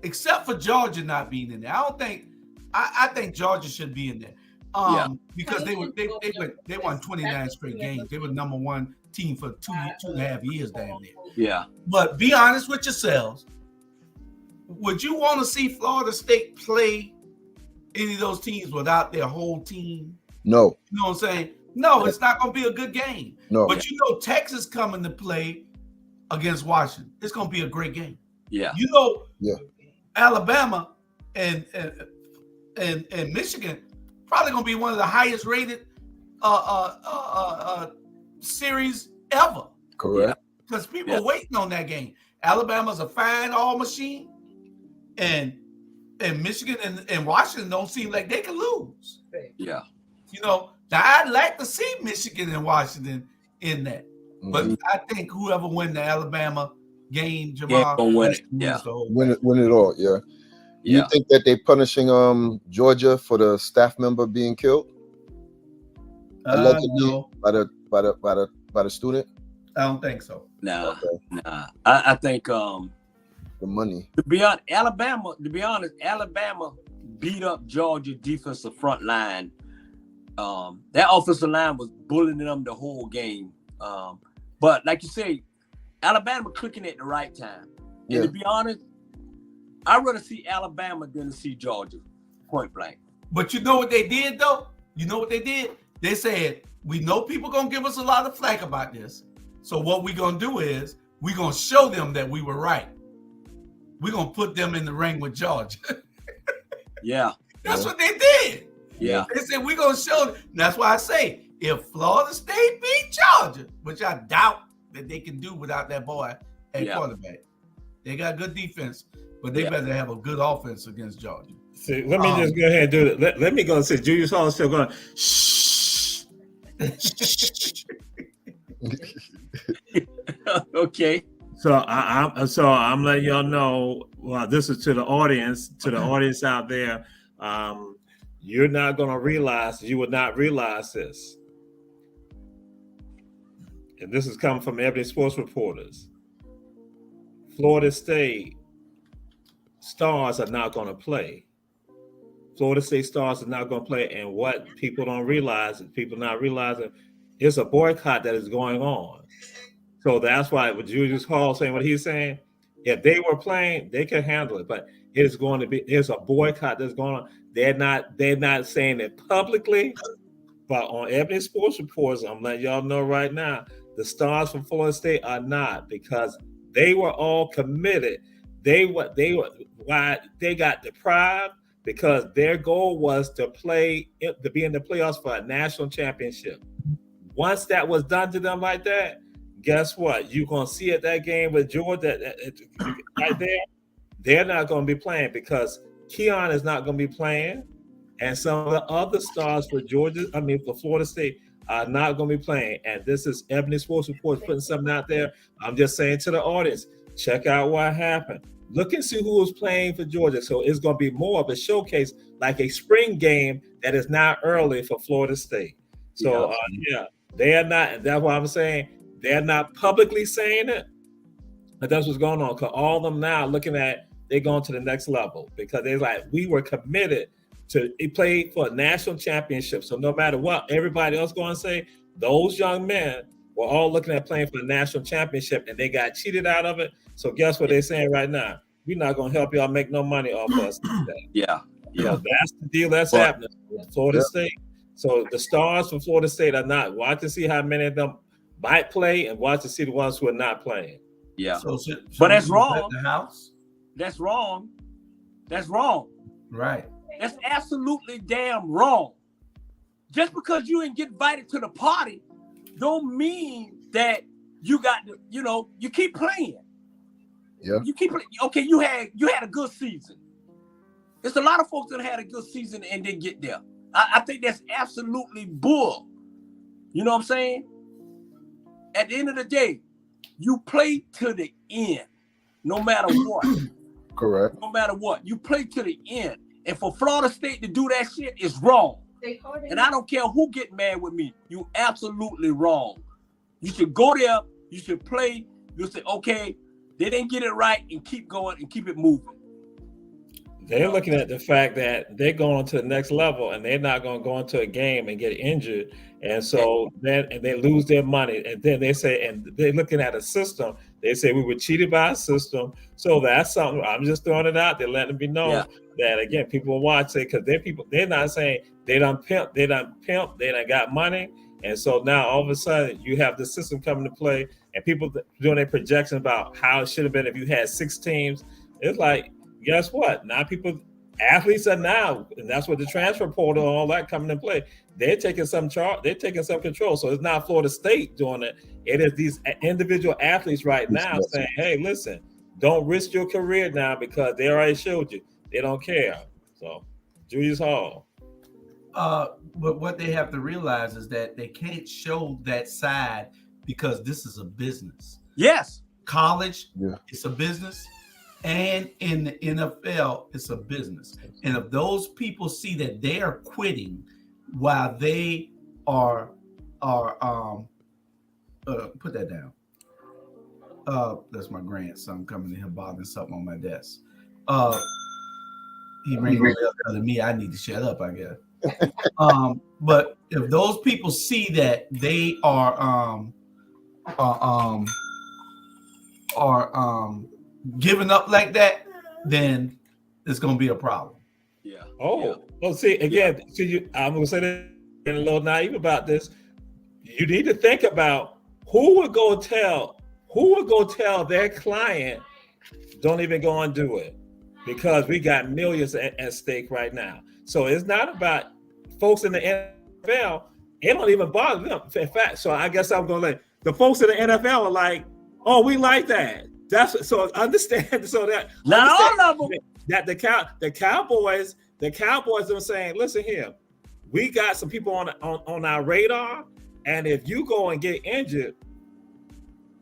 Speaker 3: except for Georgia not being in there, I think Georgia should be in there. Because they won 29 straight games. They were number one team for two and a half years down there.
Speaker 4: Yeah.
Speaker 3: But be honest with yourselves. Would you want to see Florida State play any of those teams without their whole team?
Speaker 7: No.
Speaker 3: You know what I'm saying? No, it's not going to be a good game.
Speaker 7: No.
Speaker 3: But Texas coming to play against Washington. It's going to be a great game.
Speaker 4: Yeah.
Speaker 3: Alabama and Michigan probably going to be one of the highest rated series ever.
Speaker 7: Correct.
Speaker 3: Because people are waiting on that game. Alabama's a fine all machine, and Michigan and Washington don't seem like they can lose.
Speaker 4: Yeah.
Speaker 3: Now I'd like to see Michigan and Washington in that. Mm-hmm. But I think whoever win the Alabama game, Jamal,
Speaker 4: win it.
Speaker 7: Win it all, yeah. You think that they punishing Georgia for the staff member being killed? Allegedly
Speaker 3: no.
Speaker 7: by the student?
Speaker 3: I don't think so.
Speaker 4: Nah. I think
Speaker 7: the money.
Speaker 4: To be honest, Alabama beat up Georgia defensive front line. That offensive line was bullying them the whole game. But like you say, Alabama clicking at the right time. And to be honest, I'd rather see Alabama than to see Georgia, point blank.
Speaker 3: But you know what they did, though? You know what they did? They said, we know people going to give us a lot of flack about this. So what we're going to do is we're going to show them that we were right. We're going to put them in the ring with Georgia.
Speaker 4: Yeah.
Speaker 3: That's what they did.
Speaker 4: Yeah.
Speaker 3: They said we're gonna show them. That's why I say if Florida State beat Georgia, which I doubt that they can do without that boy at quarterback. They got good defense, but they better have a good offense against Georgia.
Speaker 5: See, let me just go ahead and do it. Let me go and say Julius Hall is still going. Shh.
Speaker 4: Okay.
Speaker 5: So I'm letting y'all know. Well, this is to the audience out there. You're not going to realize. You would not realize this. And this is coming from Ebony Sports Reporters. Florida State stars are not going to play. Florida State stars are not going to play. And what people don't realize, people not realizing, it's a boycott that is going on. So that's why with Julius Hall saying what he's saying, if they were playing, they could handle it. But it's going to be, there's a boycott that's going on. They're not saying it publicly, but on Ebony Sports Reports, I'm letting y'all know right now, the stars from Florida State are not, because they were all committed. They got deprived because their goal was to be in the playoffs for a national championship. Once that was done to them like that, guess what? You're gonna see at that game with Georgia right there. They're not gonna be playing because Keon is not gonna be playing, and some of the other stars for for Florida State are not gonna be playing. And this is Ebony Sports Reports putting something out there. I'm just saying to the audience, check out what happened. Look and see who was playing for Georgia. So it's going to be more of a showcase, like a spring game that is now early for Florida State. So, they are not, and that's why I'm saying they're not publicly saying it, but that's what's going on. Because all of them now looking at, they're going to the next level because they're like, we were committed to play for a national championship. So no matter what everybody else going to say, those young men were all looking at playing for the national championship and they got cheated out of it. So guess what they're saying right now? We're not going to help y'all make no money off us.
Speaker 4: Yeah.
Speaker 5: So that's the deal that's happening with Florida State. So the stars from Florida State are not. Watch to see how many of them might play and watch to see the ones who are not playing.
Speaker 4: Yeah.
Speaker 3: So
Speaker 4: but that's wrong.
Speaker 3: The house?
Speaker 4: That's wrong. That's wrong.
Speaker 3: Right.
Speaker 4: That's absolutely damn wrong. Just because you didn't get invited to the party don't mean that you got to, you keep playing.
Speaker 7: Yeah.
Speaker 4: You keep playing. Okay, you had a good season. There's a lot of folks that had a good season and didn't get there. I think that's absolutely bull. You know what I'm saying? At the end of the day, you play to the end, no matter what.
Speaker 7: Correct.
Speaker 4: No matter what, you play to the end. And for Florida State to do that shit is wrong. And I don't care who get mad with me. You absolutely wrong. You should go there. You should play. You say, okay, they didn't get it right, and keep going and keep it moving.
Speaker 5: They're looking at the fact that they're going to the next level and they're not going to go into a game and get injured. And so then they lose their money. And then they say, and they're looking at a system. They say we were cheated by a system. So that's something. I'm just throwing it out there, letting me know that, again, people will watch it because they're not saying they done got money. And so now all of a sudden you have the system coming to play and people doing their projections about how it should have been if you had 6 teams. It's like, guess what? Now athletes are now, and that's what the transfer portal and all that coming in play. They're taking some charge. They're taking some control. So it's not Florida State doing it. It is these individual athletes right now saying, "Hey, listen, don't risk your career now because they already showed you they don't care." So, Julius Hall.
Speaker 3: But what they have to realize is that they can't show that side because this is a business.
Speaker 4: Yes,
Speaker 3: college, it's a business. And in the NFL, it's a business. And if those people see that they are quitting while they are put that down. That's my grandson coming in here bothering something on my desk. He rang the bell telling me I need to shut up, I guess. But if those people see that they are giving up like that, then it's going to be a problem.
Speaker 4: Yeah.
Speaker 5: Well, see, again, I'm going to say that a little naive about this. You need to think about who would go tell their client, don't even go and do it. because we got millions at stake right now. So it's not about folks in the NFL. It don't even bother them. In fact, so I guess I'm going to let the folks in the NFL are like, oh, we like that. That's so understand. So that
Speaker 4: not all of them.
Speaker 5: That the Cowboys are saying, listen here, we got some people on our radar, and if you go and get injured,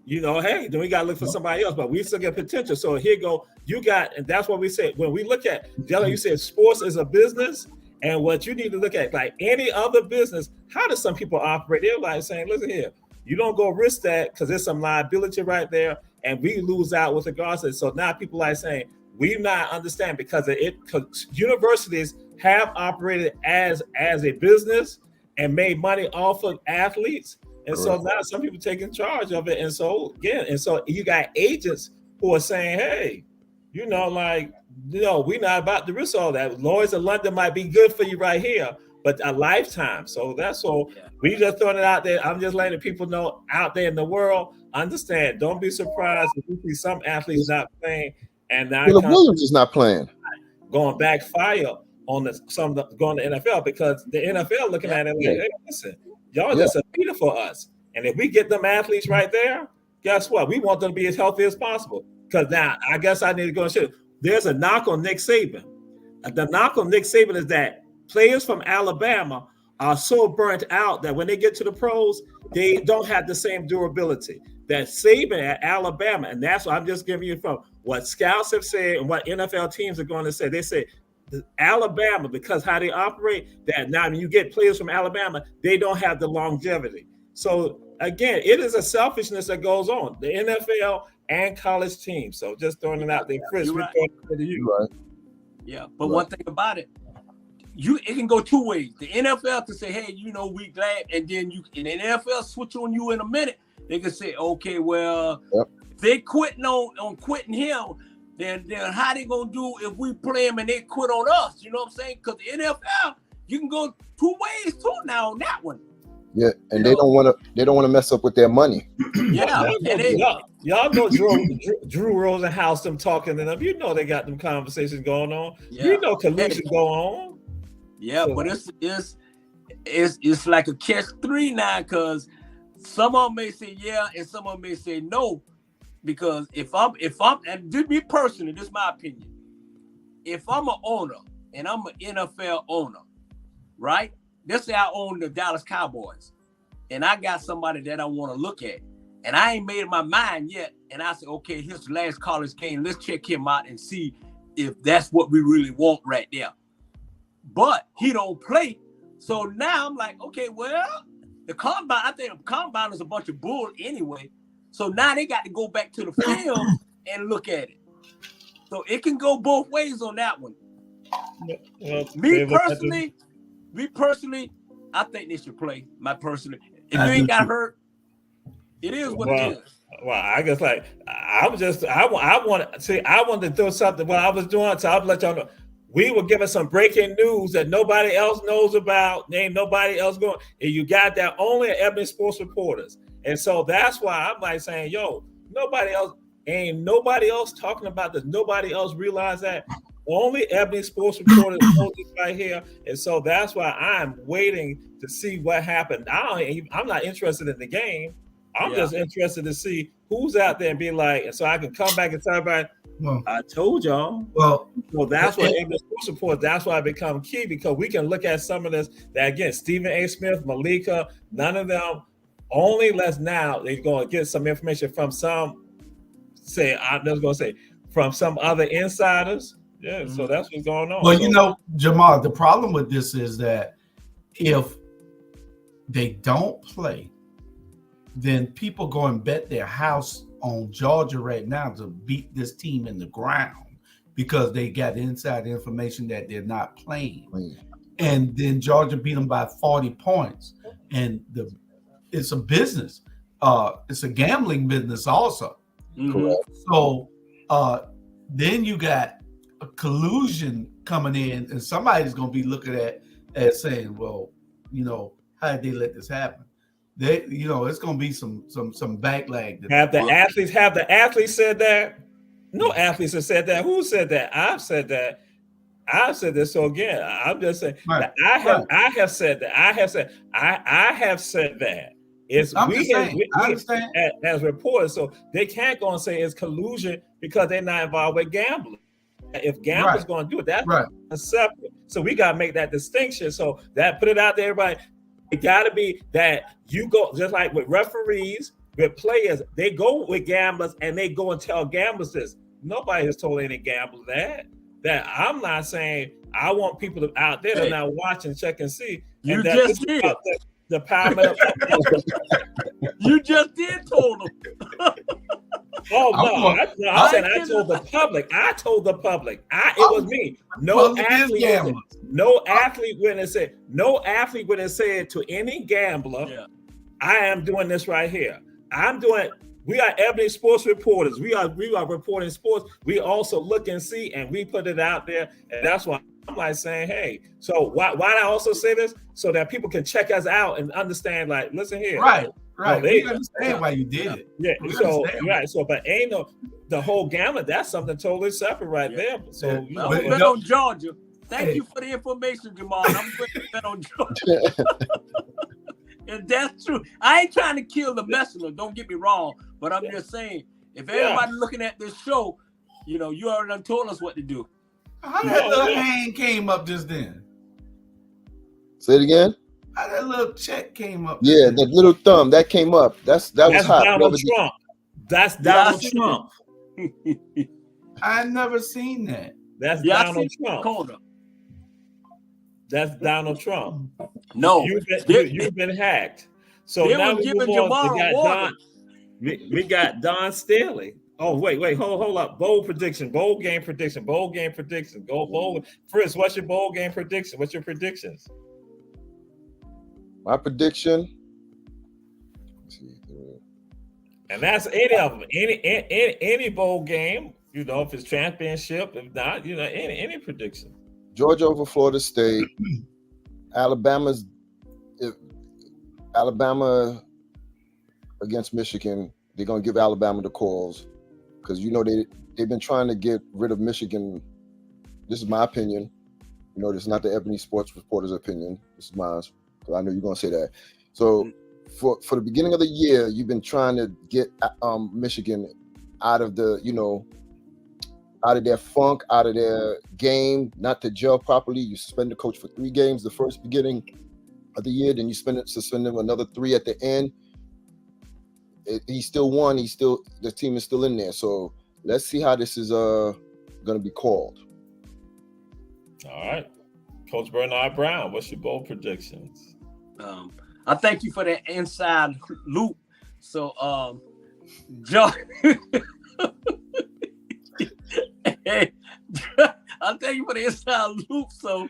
Speaker 5: you know, hey, then we got to look for somebody else, but we still get potential. So here you go. You got, and that's what we said. When we look at, Jelly, you said sports is a business, and what you need to look at, like any other business, how do some people operate? They're like saying, listen here, you don't go risk that because there's some liability right there, and we lose out with regards to it. So now people are saying, we not understand because universities have operated as a business and made money off of athletes. And so now some people taking charge of it. And so you got agents who are saying, hey, you know, like, you know, we're not about to risk all that. Lloyd's of London might be good for you right here, but a lifetime. So that's all. We just throwing it out there. I'm just letting people know out there in the world, understand. Don't be surprised if you see some athletes not playing and now
Speaker 7: Williams is not playing.
Speaker 5: Going backfire on going to NFL because the NFL looking at it like, hey, listen, y'all just a feeder for us. And if we get them athletes right there, guess what? We want them to be as healthy as possible. Because now I guess I need to go and show. There's a knock on Nick Saban. The knock on Nick Saban is that players from Alabama are so burnt out that when they get to the pros, they don't have the same durability. That Saban at Alabama, and that's what I'm just giving you from what scouts have said and what NFL teams are going to say. They say Alabama, because how they operate, that now when you get players from Alabama, they don't have the longevity. So again, it is a selfishness that goes on. The NFL and college teams. So just throwing it out there, Chris.
Speaker 4: Right.
Speaker 5: To you.
Speaker 7: Right.
Speaker 4: Yeah, but one thing about it, it can go two ways. The NFL can say, hey, you know, we glad, and then the NFL switch on you in a minute. They can say, okay, well, if they quitting on quitting him, then how they gonna do if we play him and they quit on us? You know what I'm saying? Because the NFL, you can go two ways too now on that one.
Speaker 7: Yeah, and they don't want to mess up with their money.
Speaker 5: Yeah, y'all know Drew Rosenhaus them talking to them. You know they got them conversations going on. Yeah. You know collusion going on.
Speaker 4: Yeah, so, but it's like a catch-3 now because some of them may say yeah and some of them may say no. Because if I'm and this me personally, this is my opinion. If I'm an owner and I'm an NFL owner, right? Let's say I own the Dallas Cowboys and I got somebody that I want to look at and I ain't made up my mind yet. And I say, okay, here's the last college game. Let's check him out and see if that's what we really want right there. But he don't play. So now I'm like, okay, well, the combine, I think the combine is a bunch of bull anyway. So now they got to go back to the field and look at it. So it can go both ways on that one.
Speaker 5: Well,
Speaker 4: me personally, I think they should play. If you ain't got hurt, it is what it is.
Speaker 5: Well, I guess like I want to throw something. What I was doing, so I'll let y'all know. We were giving some breaking news that nobody else knows about. Ain't nobody else going. And you got that only at Ebony Sports Reporters. And so that's why I'm like saying, yo, nobody else talking about this. Nobody else realize that. Only Ebony Sports Reporters knows this right here. And so that's why I'm waiting to see what happened. I'm not interested in the game. I'm just interested to see who's out there and be like, and so I can come back and tell everybody, I told y'all. Well, that's why Ebony Sports Report, that's why it become key, because we can look at some of this, that again, Stephen A. Smith, Malika, none of them, only less now they're going to get some information from some, from some other insiders. Yeah, so that's what's going on.
Speaker 3: Well, you know, Jamal, the problem with this is that if they don't play, then people go and bet their house on Georgia right now to beat this team in the ground because they got inside information that they're not playing. And then Georgia beat them by 40 points. And it's a business. It's a gambling business also.
Speaker 7: Mm-hmm.
Speaker 3: So then you got a collusion coming in, and somebody's going to be looking at saying, well, you know, how did they let this happen? It's going to be some backlag.
Speaker 5: Have the athletes said that? No athletes have said that. Who said that? I've said that. I've said this. So again, I'm just saying that I have said that. I have said that. It's
Speaker 3: I'm
Speaker 5: we
Speaker 3: just saying, I
Speaker 5: we
Speaker 3: understand.
Speaker 5: as reporters, so they can't go and say it's collusion because they're not involved with gambling. If gamblers going to do it, that's separate. So we got to make that distinction. So that put it out there, everybody. It got to be that you go just like with referees, with players, they go with gamblers and they go and tell gamblers this. Nobody has told any gambler that. That I'm not saying. I want people out there that are now watching, check and see.
Speaker 4: You
Speaker 5: and
Speaker 4: just did.
Speaker 5: The empowerment of
Speaker 4: you just did told them.
Speaker 5: Oh no! I said I told the public. I told the public. It was me. No athlete. No athlete when it said. No athlete when it said to any gambler, "I am doing this right here. I'm doing." We are Ebony sports reporters. We are reporting sports. We also look and see, and we put it out there. And that's why I'm like saying, hey. So why I also say this so that people can check us out and understand. Like, listen here.
Speaker 3: Right. We understand why you did it.
Speaker 5: Yeah. So but ain't no the whole gamut. That's something totally separate right there. So
Speaker 4: I'm gonna bet on Georgia. Thank you for the information, Jamal. I'm going to bet on Georgia. And that's true. I ain't trying to kill the messenger. Don't get me wrong, but I'm just saying, if everybody looking at this show, you already done told us what to do.
Speaker 3: How that little hand came up just then?
Speaker 7: Say it again.
Speaker 3: How that little check came up?
Speaker 7: Yeah, that little thumb that came up. That's was hot.
Speaker 5: Donald Trump. That's Donald Trump.
Speaker 3: I never seen that.
Speaker 5: That's Donald Trump. That's Donald Trump.
Speaker 4: No,
Speaker 5: you've been hacked. So now we move on. We got Don Staley. Oh wait, hold up. Bowl game prediction. Go bowl. First, what's your bowl game prediction? What's your predictions?
Speaker 7: My prediction.
Speaker 5: And that's any of them. Any bowl game. If it's championship, if not, any prediction.
Speaker 7: Georgia over Florida State. Alabama against Michigan. They're gonna give Alabama the calls because they've been trying to get rid of Michigan. This is my opinion. This is not the Ebony Sports Reporter's opinion. This is mine. Because I know you're gonna say that. So for the beginning of the year, you've been trying to get Michigan out of the out of their funk, out of their game, not to gel properly. You suspend the coach for 3 games the first beginning of the year, then you suspend him another 3 at the end. He still won. The team is still in there. So let's see how this is going to be called.
Speaker 5: All right, Coach Bernard Brown, what's your bold predictions?
Speaker 4: I thank you for that inside loop. So, John. Hey, I'll tell you for the inside loop. So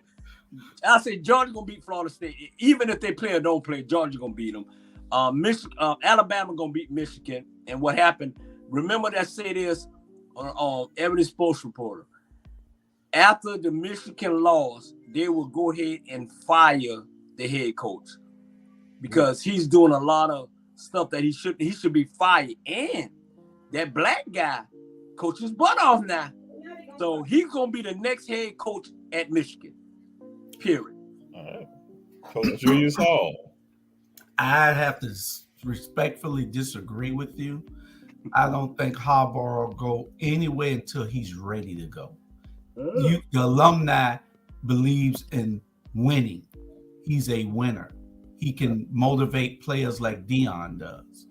Speaker 4: I say Georgia gonna beat Florida State. Even if they play or don't play, Georgia gonna beat them. Alabama gonna beat Michigan. And what happened? Remember that say this on Ebony Sports Reporter. After the Michigan loss, they will go ahead and fire the head coach because he's doing a lot of stuff that he should be fired. And that black guy coach his butt off now. So he's going to be the next head coach at Michigan, period.
Speaker 5: All right. Coach Julius Hall.
Speaker 3: I have to respectfully disagree with you. I don't think Harbaugh will go anywhere until he's ready to go. The alumni believes in winning. He's a winner. He can motivate players like Dion does,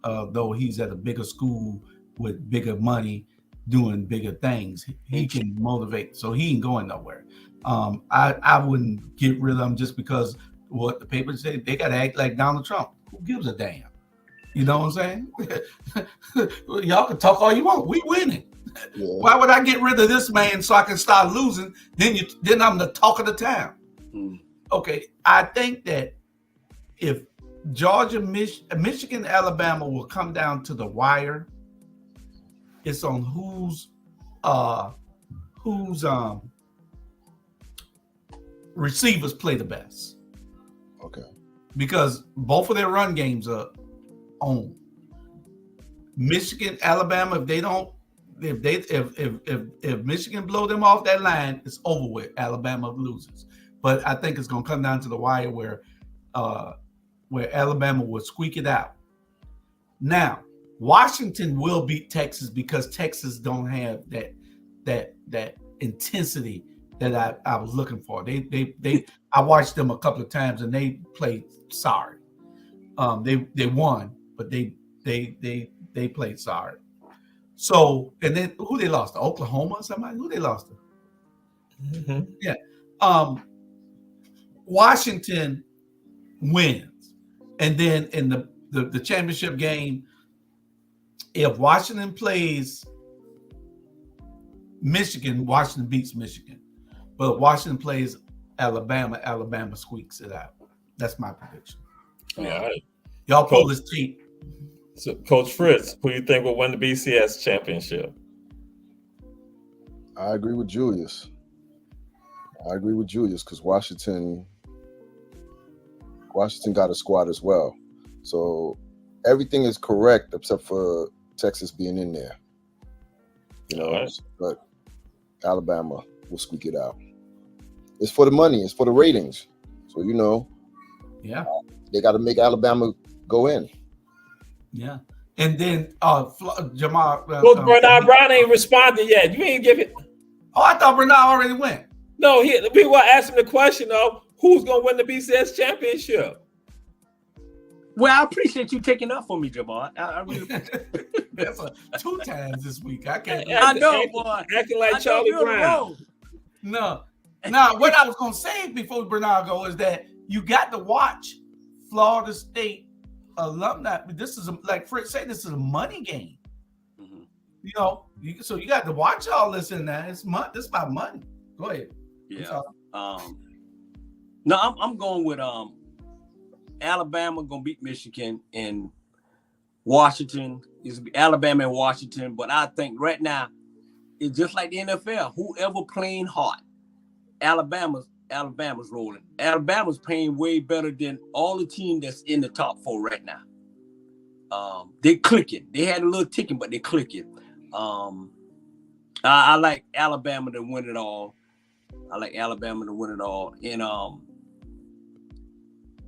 Speaker 3: though he's at a bigger school with bigger money, doing bigger things. He can motivate, so he ain't going nowhere. I wouldn't get rid of him just because what the papers say. They got to act like Donald Trump. Who gives a damn? You know what I'm saying? Y'all can talk all you want. We winning. Yeah. Why would I get rid of this man so I can start losing? Then I'm the talk of the town. Okay, I think that if Georgia, Michigan, Alabama will come down to the wire, it's on whose receivers play the best.
Speaker 7: Okay.
Speaker 3: Because both of their run games are on. Michigan, Alabama, if they don't if Michigan blow them off that line, it's over with. Alabama loses, but I think it's going to come down to the wire where Alabama will squeak it out. Now, Washington will beat Texas because Texas don't have that intensity that I was looking for. I watched them a couple of times and they played sorry. They won, but they played sorry. So, and then who they lost to? Oklahoma or somebody? Who they lost to?
Speaker 5: Mm-hmm.
Speaker 3: Yeah. Washington wins. And then in the championship game, if Washington plays Michigan, Washington beats Michigan. But if Washington plays Alabama, Alabama squeaks it out. That's my prediction.
Speaker 5: All right.
Speaker 3: Y'all pull this tape.
Speaker 5: So, Coach Fritz, who you think will win the BCS championship?
Speaker 7: I agree with Julius. Because Washington got a squad as well. So everything is correct except for Texas being in there. Right. But Alabama will squeak it out. It's for the money. It's for the ratings. So,
Speaker 3: yeah,
Speaker 7: they got to make Alabama go in.
Speaker 3: Yeah. And then Jamal.
Speaker 5: Bernard Brown ain't responded yet. You ain't give it.
Speaker 3: Oh, I thought Bernard already went.
Speaker 5: No, we were asking the question of who's going to win the BCS championship.
Speaker 4: Well, I appreciate you taking up for me, Jamal. I really
Speaker 3: That's 2 times this week. I can't.
Speaker 4: I know, boy.
Speaker 5: Acting like Charlie Brown.
Speaker 3: No. Now, what I was going to say before Bernard go is that you got to watch Florida State alumni. This is like Fritz said. This is a money game. Mm-hmm. So you got to watch all this in there. This is about money. Go ahead.
Speaker 4: Yeah. No, I'm going with Alabama gonna beat Michigan, and Washington is Alabama and Washington. But I think right now it's just like the NFL. Whoever playing hot, Alabama's rolling. Alabama's playing way better than all the team that's in the top 4 right now. They clicking. They had a little ticking, but they clicking. I like Alabama to win it all. And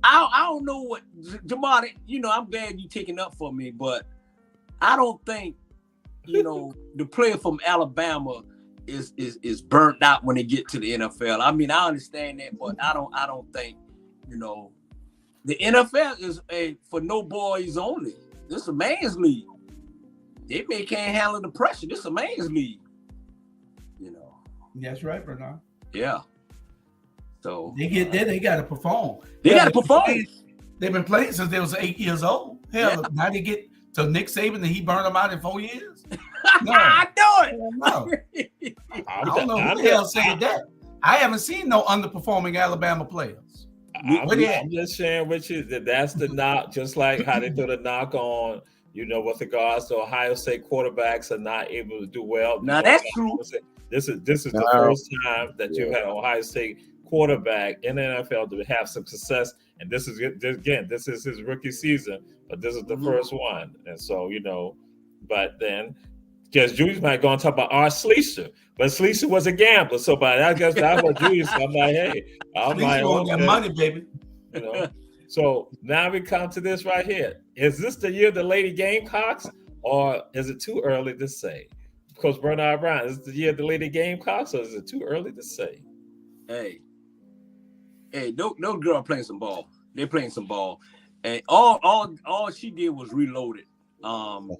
Speaker 4: I don't know what Jamal. I'm glad you taking up for me, but I don't think the player from Alabama is burnt out when they get to the NFL. I mean, I understand that, but I don't think the NFL is for no boys only. This is a man's league. They can't handle the pressure. This is a man's league.
Speaker 3: That's right, Bernard.
Speaker 4: Yeah. So
Speaker 3: they get there. They got to perform.
Speaker 4: Got to perform.
Speaker 3: They've been playing since they was 8 years old. Hell, now they get to Nick Saban and he burned them out in 4 years. No.
Speaker 4: I know it.
Speaker 3: No. I don't know who the hell said that. I haven't seen no underperforming Alabama players.
Speaker 5: I'm just sharing with you that's the knock, just like how they do the knock on, with regards to Ohio State quarterbacks are not able to do well.
Speaker 4: Now that's true.
Speaker 5: This is the first time that you've had an Ohio State quarterback in the NFL to have some success, and this is his rookie season, but this is the first one, and so but then because Julius might go and talk about Art Sleeser, but Sleeser was a gambler, so by I guess that's what Julius. I'm like, hey, I'm like,
Speaker 3: okay. Money, baby.
Speaker 5: So now we come to this right here. Is this the year of the Lady Gamecocks, or is it too early to say? Because Bernard Brown, is it the year of the Lady Gamecocks, or is it too early to say?
Speaker 4: Hey, those girls playing some ball. They're playing some ball, and all she did was reloaded. And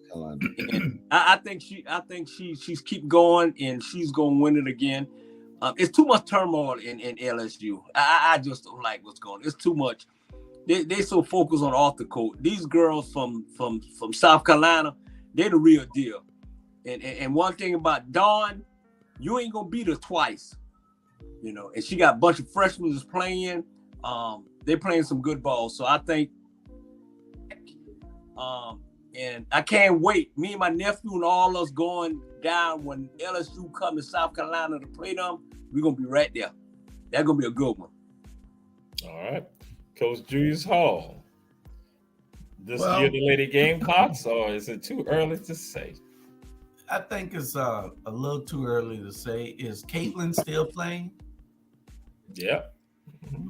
Speaker 4: I think she's keep going, and she's gonna win it again. It's too much turmoil in LSU. I just don't like what's going on. It's too much. They so focused on off the court. These girls from South Carolina, they're the real deal. And one thing about Dawn, you ain't gonna beat her twice. And she got a bunch of freshmen that's playing. They're playing some good ball. So I think, and I can't wait. Me and my nephew and all us going down when LSU come to South Carolina to play them. We're gonna be right there. That's gonna be a good one.
Speaker 5: All right, Coach Julius Hall. This year the Lady Gamecocks, or is it too early to say?
Speaker 3: I think it's a little too early to say. Is Caitlin still playing?
Speaker 5: Yep.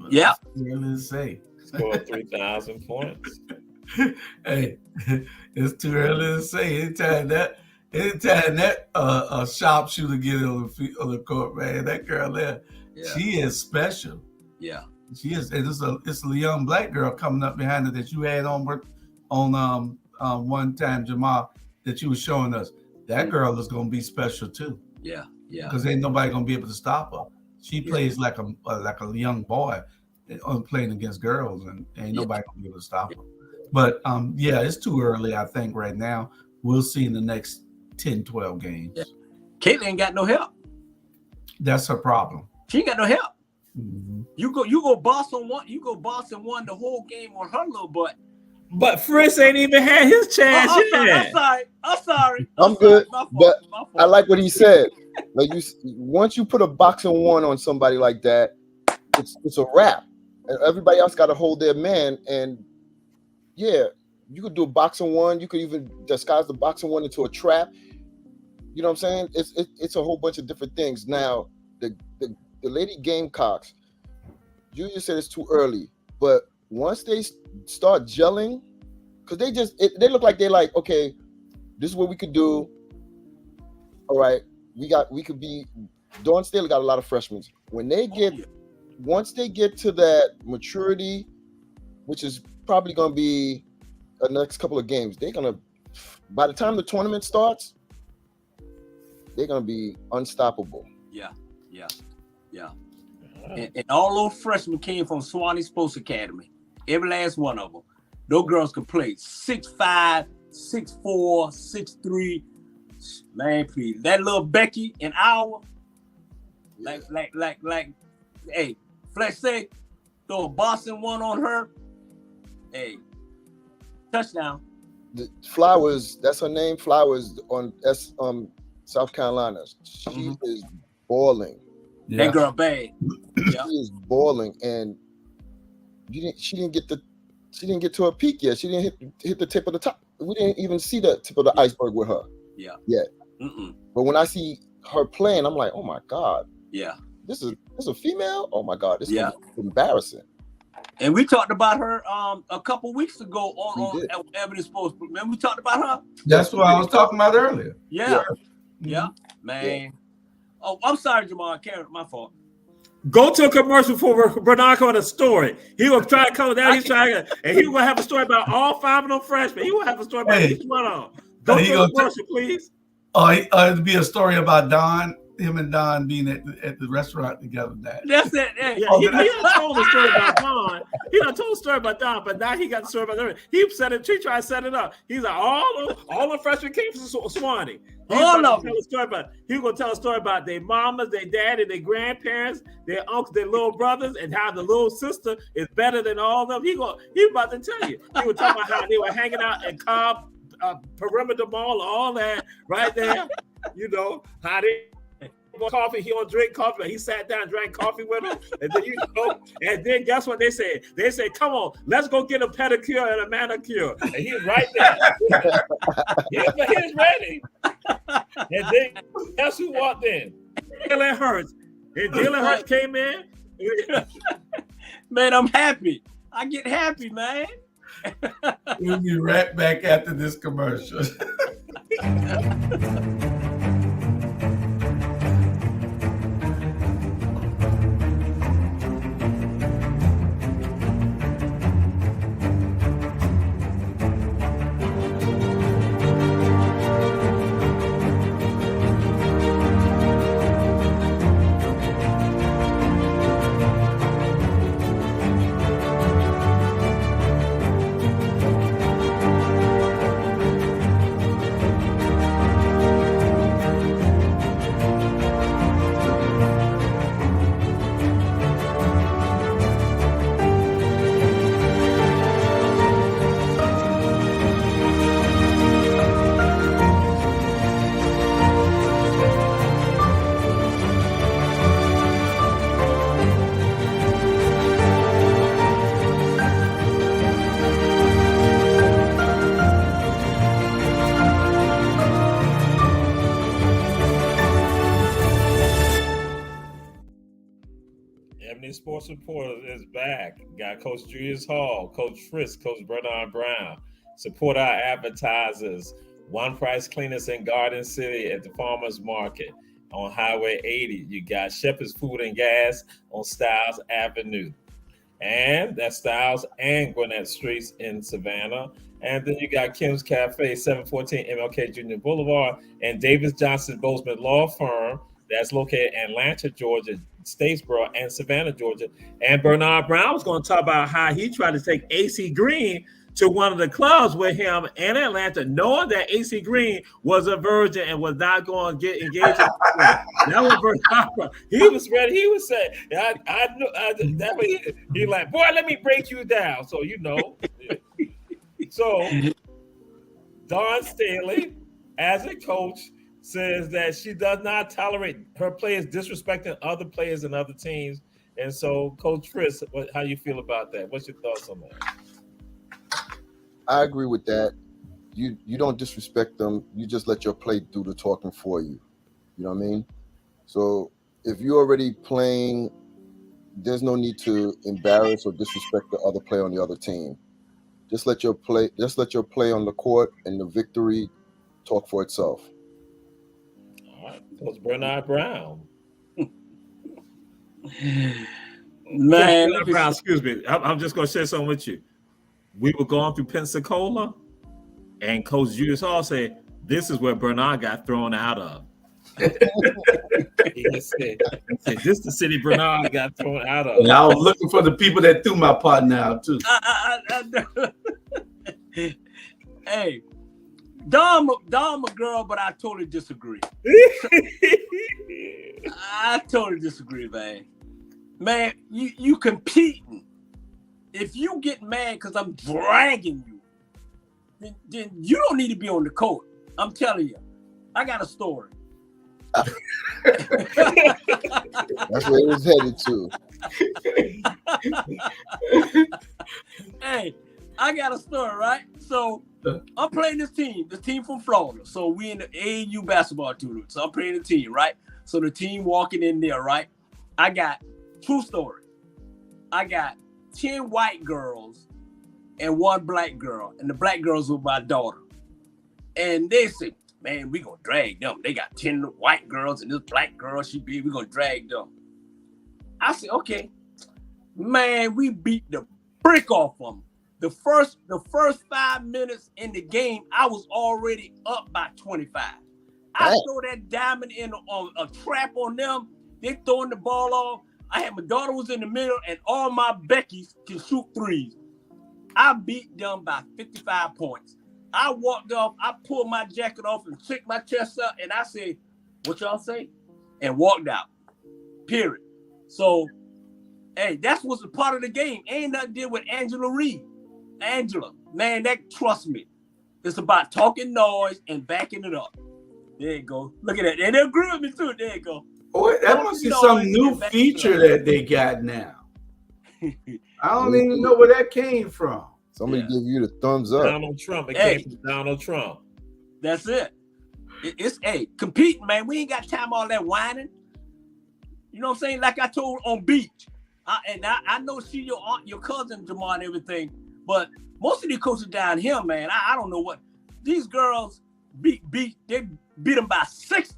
Speaker 4: Yeah.
Speaker 3: It's too early to say.
Speaker 5: Scored 3,000 points.
Speaker 3: Hey, it's too early to say. Anytime that a sharpshooter get on the court, man, that girl there, she is special.
Speaker 4: Yeah.
Speaker 3: She is. It's a young black girl coming up behind her that you had on one time, Jamal, that you was showing us. That girl is gonna be special too.
Speaker 4: Yeah. Yeah.
Speaker 3: Because ain't nobody gonna be able to stop her. She plays like a young boy, playing against girls, and ain't nobody gonna be able to stop her. But it's too early. I think right now we'll see in the next 10, 12 games.
Speaker 4: Yeah. Caitlin ain't got no help.
Speaker 3: That's her problem.
Speaker 4: She ain't got no help.
Speaker 3: Mm-hmm.
Speaker 4: You go Boston one. You go Boston won the whole game on her little butt.
Speaker 5: But Fritz ain't even had his chance yet.
Speaker 4: I'm sorry.
Speaker 7: I'm good, but I like what he said. Like once you put a boxing one on somebody like that, it's a wrap. And everybody else got to hold their man. And yeah, you could do a boxing one. You could even disguise the boxing one into a trap. You know what I'm saying? It's a whole bunch of different things. Now the Lady Gamecocks, you just said it's too early, but once they start gelling, because they look like they're like, okay, this is what we could do. All right, we could be. Dawn Staley got a lot of freshmen. Once they get to that maturity, which is probably going to be the next couple of games, by the time the tournament starts, they're going to be unstoppable.
Speaker 4: Yeah. And all those freshmen came from Swanee Sports Academy. Every last one of them. Those girls could play 6'5", 6'4", 6'3". Man, please. That little Becky in Iowa, like, hey, Flex say, throw a Boston one on her. Hey, touchdown.
Speaker 7: The Flowers, that's her name. Flowers on South Carolina. She is balling.
Speaker 4: Yeah. That girl bad.
Speaker 7: Yeah. She is balling, and she didn't get to her peak yet. She didn't hit the tip of the top. We didn't even see the tip of the iceberg with her.
Speaker 4: Yeah.
Speaker 7: Yet. But when I see her playing, I'm like, oh my God.
Speaker 4: Yeah.
Speaker 7: This is a female. Oh my God. This is embarrassing.
Speaker 4: And we talked about her a couple weeks ago on Ebony Sports. Remember we talked about her?
Speaker 3: That's what I was talking about earlier.
Speaker 4: Yeah. Man. Yeah. Oh, I'm sorry, Jamal. Karen, my fault.
Speaker 5: Go to a commercial for Bernard on a story. He will try to come down. He's trying to, and he will have a story about all 5 of them freshmen. He will have a story about each one of them. Go to a commercial, please.
Speaker 3: It'd be a story about him and Don being at the restaurant together.
Speaker 4: That's it. Yeah.
Speaker 5: He done told the story about Don. He done told the story about Don, but now he got the story about everything. He tried to set it up. He's like, all the freshmen came from Swanee. He was gonna tell a story about their mamas, their daddy, their grandparents, their uncles, their little brothers, and how the little sister is better than all of them. He about to tell you. He was talking about how they were hanging out at Cobb Perimeter Mall, all that right there. You know how they coffee. He don't drink coffee, but he sat down and drank coffee with him. And then guess what they said? They said, "Come on, let's go get a pedicure and a manicure." And he's right there. He's ready. And then guess who walked in? Jalen Hurts. And Jalen Hurts came in.
Speaker 4: Man, I'm happy. I get happy, man.
Speaker 3: We'll be right back after this commercial.
Speaker 5: sports reporters is back. Got Coach Julius Hall, Coach Frisk, Coach Bernard Brown. Support our advertisers. One Price Cleaners in Garden City at the Farmers Market on Highway 80. You got Shepherd's Food and Gas on Stiles Avenue. And that's Stiles and Gwinnett Streets in Savannah. And then you got Kim's Cafe, 714 MLK Jr. Boulevard, and Davis Johnson Bozeman Law Firm. That's located in Atlanta, Georgia, Statesboro, and Savannah, Georgia. And Bernard Brown was going to talk about how he tried to take AC Green to one of the clubs with him in Atlanta, knowing that AC Green was a virgin and was not going to get engaged. That was Bernard Brown. He was ready. He was saying, I knew. He like, boy, let me break you down. So, you know. So, Dawn Staley, as a coach, says that she does not tolerate her players disrespecting other players and other teams. And so, Coach Chris, how you feel about that? What's your thoughts on that?
Speaker 7: I agree with that. You don't disrespect them. You just let your play do the talking for you. You know what I mean? So if you're already playing, there's no need to embarrass or disrespect the other player on the other team. Just let your play on the court and the victory talk for itself.
Speaker 5: All right, Coach Bernard Brown.
Speaker 4: Man,
Speaker 5: Bernard Brown, excuse me. I'm just going to share something with you. We were going through Pensacola, and Coach Julius Hall said, "This is where Bernard got thrown out of." He said, "This is the city Bernard got thrown out of."
Speaker 3: And I was looking for the people that threw my partner out too.
Speaker 4: Hey, Dom a girl, but I totally disagree. I totally disagree, man. Man, you competing. If you get mad because I'm dragging you, then you don't need to be on the court. I'm telling you. I got a story.
Speaker 7: That's where it was headed to.
Speaker 4: Hey, I got a story, right? So I'm playing this team from Florida. So we in the AAU basketball tournament. So I'm playing the team, right? So the team walking in there, right? I got, true story, I got 10 white girls and 1 black girl. And the black girls were my daughter. And they said, man, we gonna drag them. They got 10 white girls and this black girl, we gonna drag them. I said, okay. Man, we beat the brick off them. The first 5 minutes in the game, I was already up by 25. I throw that diamond in on a trap on them. They throwing the ball off. I had my daughter was in the middle, and all my Beckys can shoot threes. I beat them by 55 points. I walked off. I pulled my jacket off and checked my chest up, and I said, "What y'all say?" and walked out. Period. So, hey, that's what's a part of the game. Ain't nothing to do with Angela Reed. Angela, man, trust me. It's about talking noise and backing it up. There you go. Look at that. And they agree with me too. There you go.
Speaker 3: Oh, that must be some new feature that they got now. I don't even know where that came from.
Speaker 7: Somebody give you the thumbs up.
Speaker 5: Donald Trump. It came from Donald Trump.
Speaker 4: That's it. It's competing, man. We ain't got time all that whining. You know what I'm saying? Like I told on Beach. I know she your aunt, your cousin, Jamal, and everything. But most of these coaches down here, man, I don't know what these girls beat. They beat them by 60.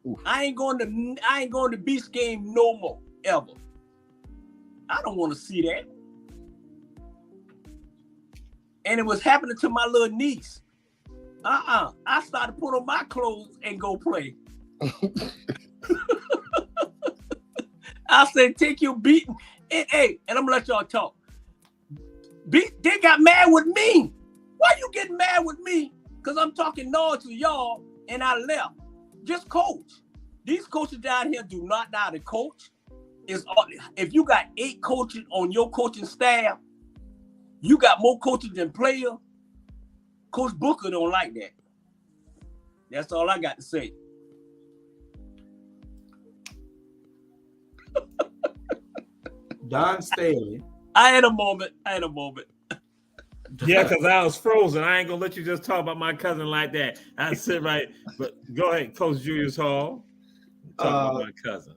Speaker 4: Oof. I ain't going to Beach game no more ever. I don't want to see that. And it was happening to my little niece. I started putting on my clothes and go play. I said, take your beating. And I'm gonna let y'all talk. They got mad with me. Why you getting mad with me? Because I'm talking noise to y'all and I left. Just coach. These coaches down here do not know how to coach. If you got 8 coaches on your coaching staff, you got more coaches than players. Coach Booker don't like that. That's all I got to say.
Speaker 3: Don Staley.
Speaker 4: I had a moment.
Speaker 5: Yeah, because I was frozen. I ain't gonna let you just talk about my cousin like that. I sit right, but go ahead, Coach Julius Hall. Talk about my cousin.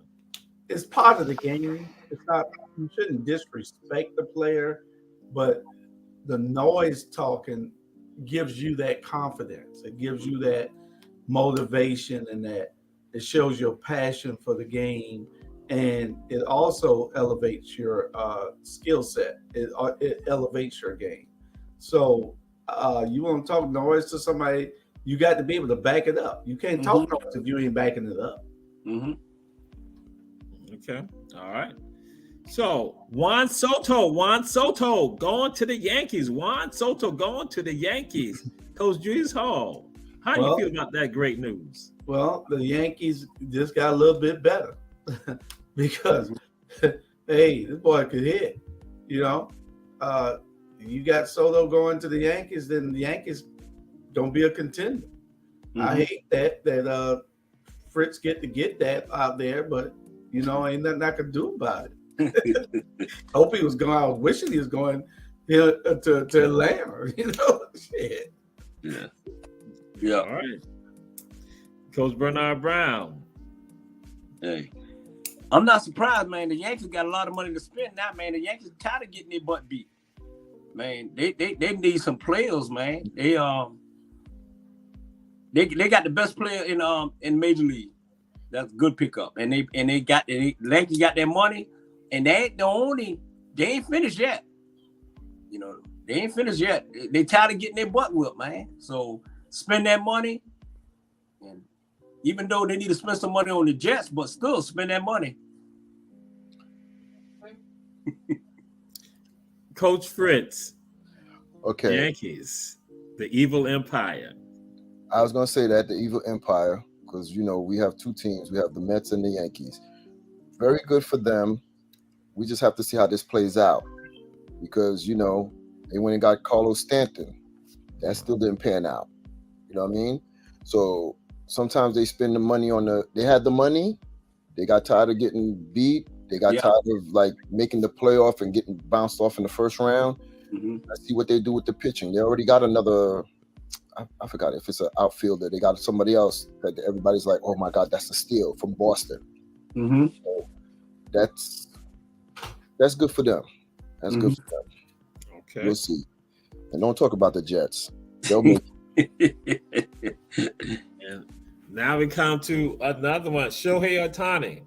Speaker 3: it's part of the game. It's not, you shouldn't disrespect the player, but the noise talking gives you that confidence. It gives you that motivation, and that it shows your passion for the game, and it also elevates your skill set. It elevates your game. So you want to talk noise to somebody, you got to be able to back it up. You can't talk noise if you ain't backing it up.
Speaker 4: Mm-hmm.
Speaker 5: Okay. All right. So Juan Soto going to the Yankees. Juan Soto going to the Yankees. Coach Julius Hall, how do you feel about that great news?
Speaker 3: Well, the Yankees just got a little bit better because, hey, this boy could hit. You know, you got Soto going to the Yankees, then the Yankees don't be a contender. Mm-hmm. I hate that Fritz get that out there, but you know, ain't nothing I could do about it. Hope he was going. I was wishing he was going to Atlanta. You know, shit.
Speaker 4: Yeah. Yeah.
Speaker 5: All right. Coach Bernard Brown.
Speaker 4: Hey, I'm not surprised, man. The Yankees got a lot of money to spend now, man. The Yankees tired of getting their butt beat. Man, they need some players, man. They got the best player in Major League. That's a good pickup. And the Yankees got their money, and they ain't finished yet. You know, they ain't finished yet. They tired of getting their butt whipped, man. So spend that money. And even though they need to spend some money on the Jets, but still spend that money.
Speaker 5: Coach Fritz.
Speaker 7: Okay.
Speaker 5: Yankees, the evil empire.
Speaker 7: I was going to say that, the evil empire, because, you know, we have two teams. We have the Mets and the Yankees. Very good for them. We just have to see how this plays out because, you know, they went and got Carlos Stanton. That still didn't pan out. You know what I mean? So sometimes they spend the money they had the money. They got tired of getting beat. They got tired of like making the playoff and getting bounced off in the first round. Mm-hmm. Let's see what they do with the pitching. They already got another, I forgot if it's an outfielder. They got somebody else that everybody's like, oh my God, that's a steal from Boston.
Speaker 4: Mm-hmm.
Speaker 7: So that's good for them. That's good for them.
Speaker 5: Okay.
Speaker 7: We'll see. And don't talk about the Jets. They'll make
Speaker 5: And now we come to another one, Shohei Ohtani.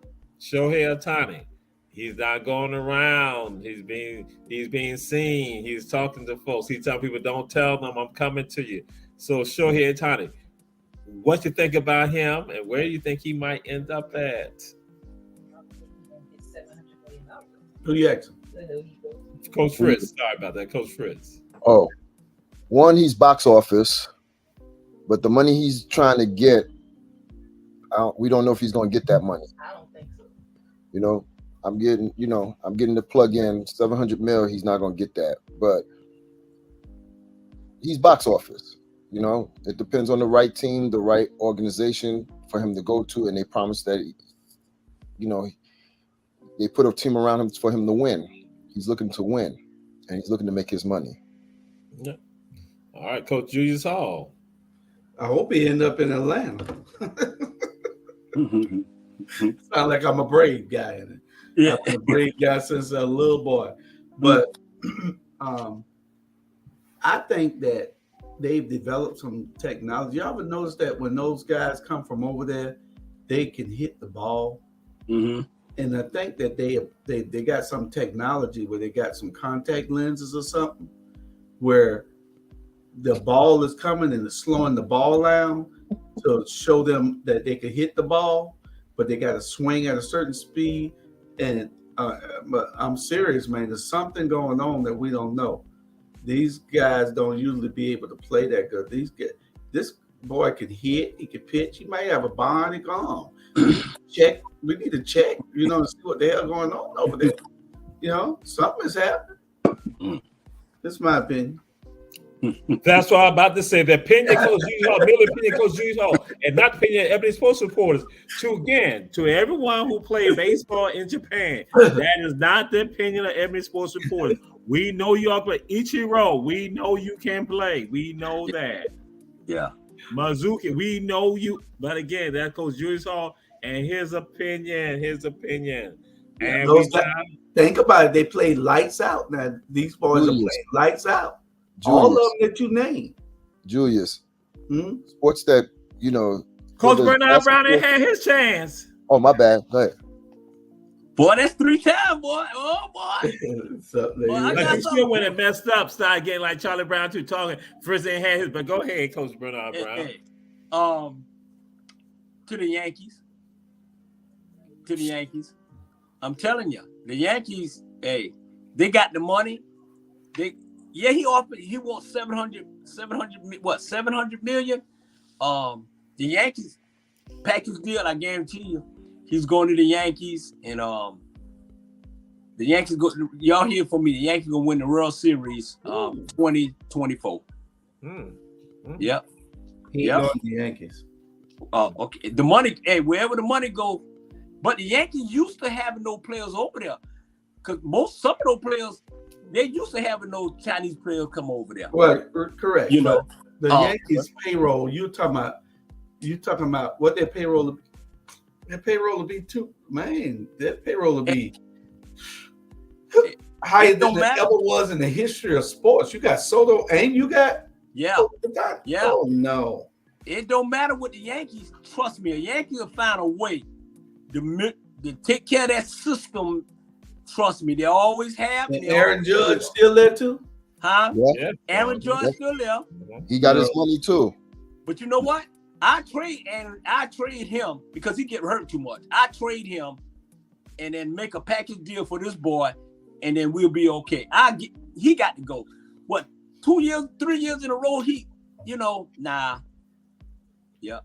Speaker 5: He's not going around. He's being seen. He's talking to folks. He's telling people, don't tell them I'm coming to you. So Shohei Ohtani, what you think about him and where do you think he might end up at?
Speaker 3: Who you asking?
Speaker 5: Coach Fritz. Sorry about that, Coach Fritz.
Speaker 7: Oh, one, he's box office, but the money he's trying to get, we don't know if he's going to get that money.
Speaker 1: I don't think so.
Speaker 7: You know, I'm getting the plug in $700 million. He's not going to get that, but he's box office. You know, it depends on the right team, the right organization for him to go to, and they promise that, they put a team around him for him to win. He's looking to win, and he's looking to make his money.
Speaker 5: Yeah. All right, Coach Julius Hall.
Speaker 3: I hope he end up in Atlanta. Sound like I'm a Brave guy.
Speaker 4: Yeah,
Speaker 3: I've been a Brave guy since a little boy. But I think that they've developed some technology. Y'all ever notice that when those guys come from over there, they can hit the ball?
Speaker 4: Mm-hmm.
Speaker 3: And I think that they got some technology where they got some contact lenses or something where the ball is coming and it's slowing the ball down to show them that they can hit the ball, but they got to swing at a certain speed. And but I'm serious, man. There's something going on that we don't know. These guys don't usually be able to play that good. This boy can hit, he can pitch, he might have a bionic arm. Check. We need to check, to see what the hell going on over there. Something is happening. That's my opinion.
Speaker 5: That's what I'm about to say. The opinion of Coach Julius Hall, Miller opinion of Coach Julius Hall, and not the opinion of Ebony Sports Reporters. To everyone who played baseball in Japan, that is not the opinion of Ebony Sports Reporters. We know you all play Ichiro. We know you can play. We know that.
Speaker 4: Yeah.
Speaker 5: Mizuki, we know you. But again, that Coach Julius Hall and his opinion. And
Speaker 3: Those
Speaker 5: we
Speaker 3: guys, think about it. They play lights out. Now these boys
Speaker 7: Julius.
Speaker 3: are playing lights out.
Speaker 7: Julius.
Speaker 3: All of them that you named.
Speaker 7: Julius.
Speaker 3: Hmm?
Speaker 7: Sports that, you know.
Speaker 5: Coach
Speaker 7: whether it's
Speaker 5: Bernard Brown ain't
Speaker 7: basketball-
Speaker 5: had his chance.
Speaker 7: Oh, my bad. Go ahead.
Speaker 4: Boy, that's 3 times, boy. Oh boy.
Speaker 3: So, there
Speaker 4: Well,
Speaker 3: you
Speaker 4: I
Speaker 3: go.
Speaker 4: got
Speaker 5: But you still when it messed up, started getting like Charlie Brown too talking. First ain't had his, but go ahead, Coach Bernard Brown.
Speaker 4: Hey, to the Yankees. I'm telling you, the Yankees, hey, they got the money. He wants 700 million. The Yankees package deal, I guarantee you, he's going to the Yankees, and the Yankees go. Y'all hear from me? The Yankees gonna win the World Series 2024. Yep.
Speaker 3: He ain't going to the Yankees.
Speaker 4: Okay. The money, hey, wherever the money go, but the Yankees used to having no players over there, because some of those players, they used to having no Chinese players come over there.
Speaker 3: Well, correct.
Speaker 4: You know,
Speaker 3: the Yankees payroll. You talking about what their payroll? Their payroll will be too. Man, their payroll will be higher than it ever was in the history of sports. You got Soto and you got Oh no.
Speaker 4: It don't matter what the Yankees. Trust me, a Yankee will find a way to take care of that system. Trust me, they always have.
Speaker 3: And Aaron Judge still there too?
Speaker 4: Huh?
Speaker 7: Yeah.
Speaker 4: Aaron Judge still there.
Speaker 7: He got his money too.
Speaker 4: But you know what? I trade him because he get hurt too much. I trade him and then make a package deal for this boy, and then we'll be okay. He got to go. What, 2 years, 3 years in a row? Nah. Yeah.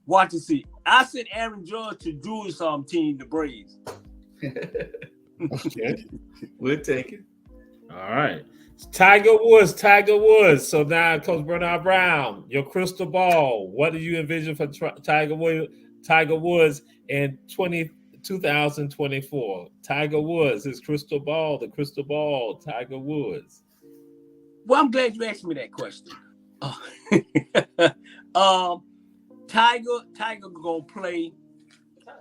Speaker 4: Watch and see. I sent Aaron Judge to Julius' team, the Braves.
Speaker 5: Okay.
Speaker 3: We'll take it.
Speaker 5: All right. Tiger Woods. So now, Coach Bernard Brown, your crystal ball. What do you envision for Tiger Woods in 2024? Tiger Woods, his crystal ball, Tiger Woods.
Speaker 4: Well, I'm glad you asked me that question. Tiger gonna play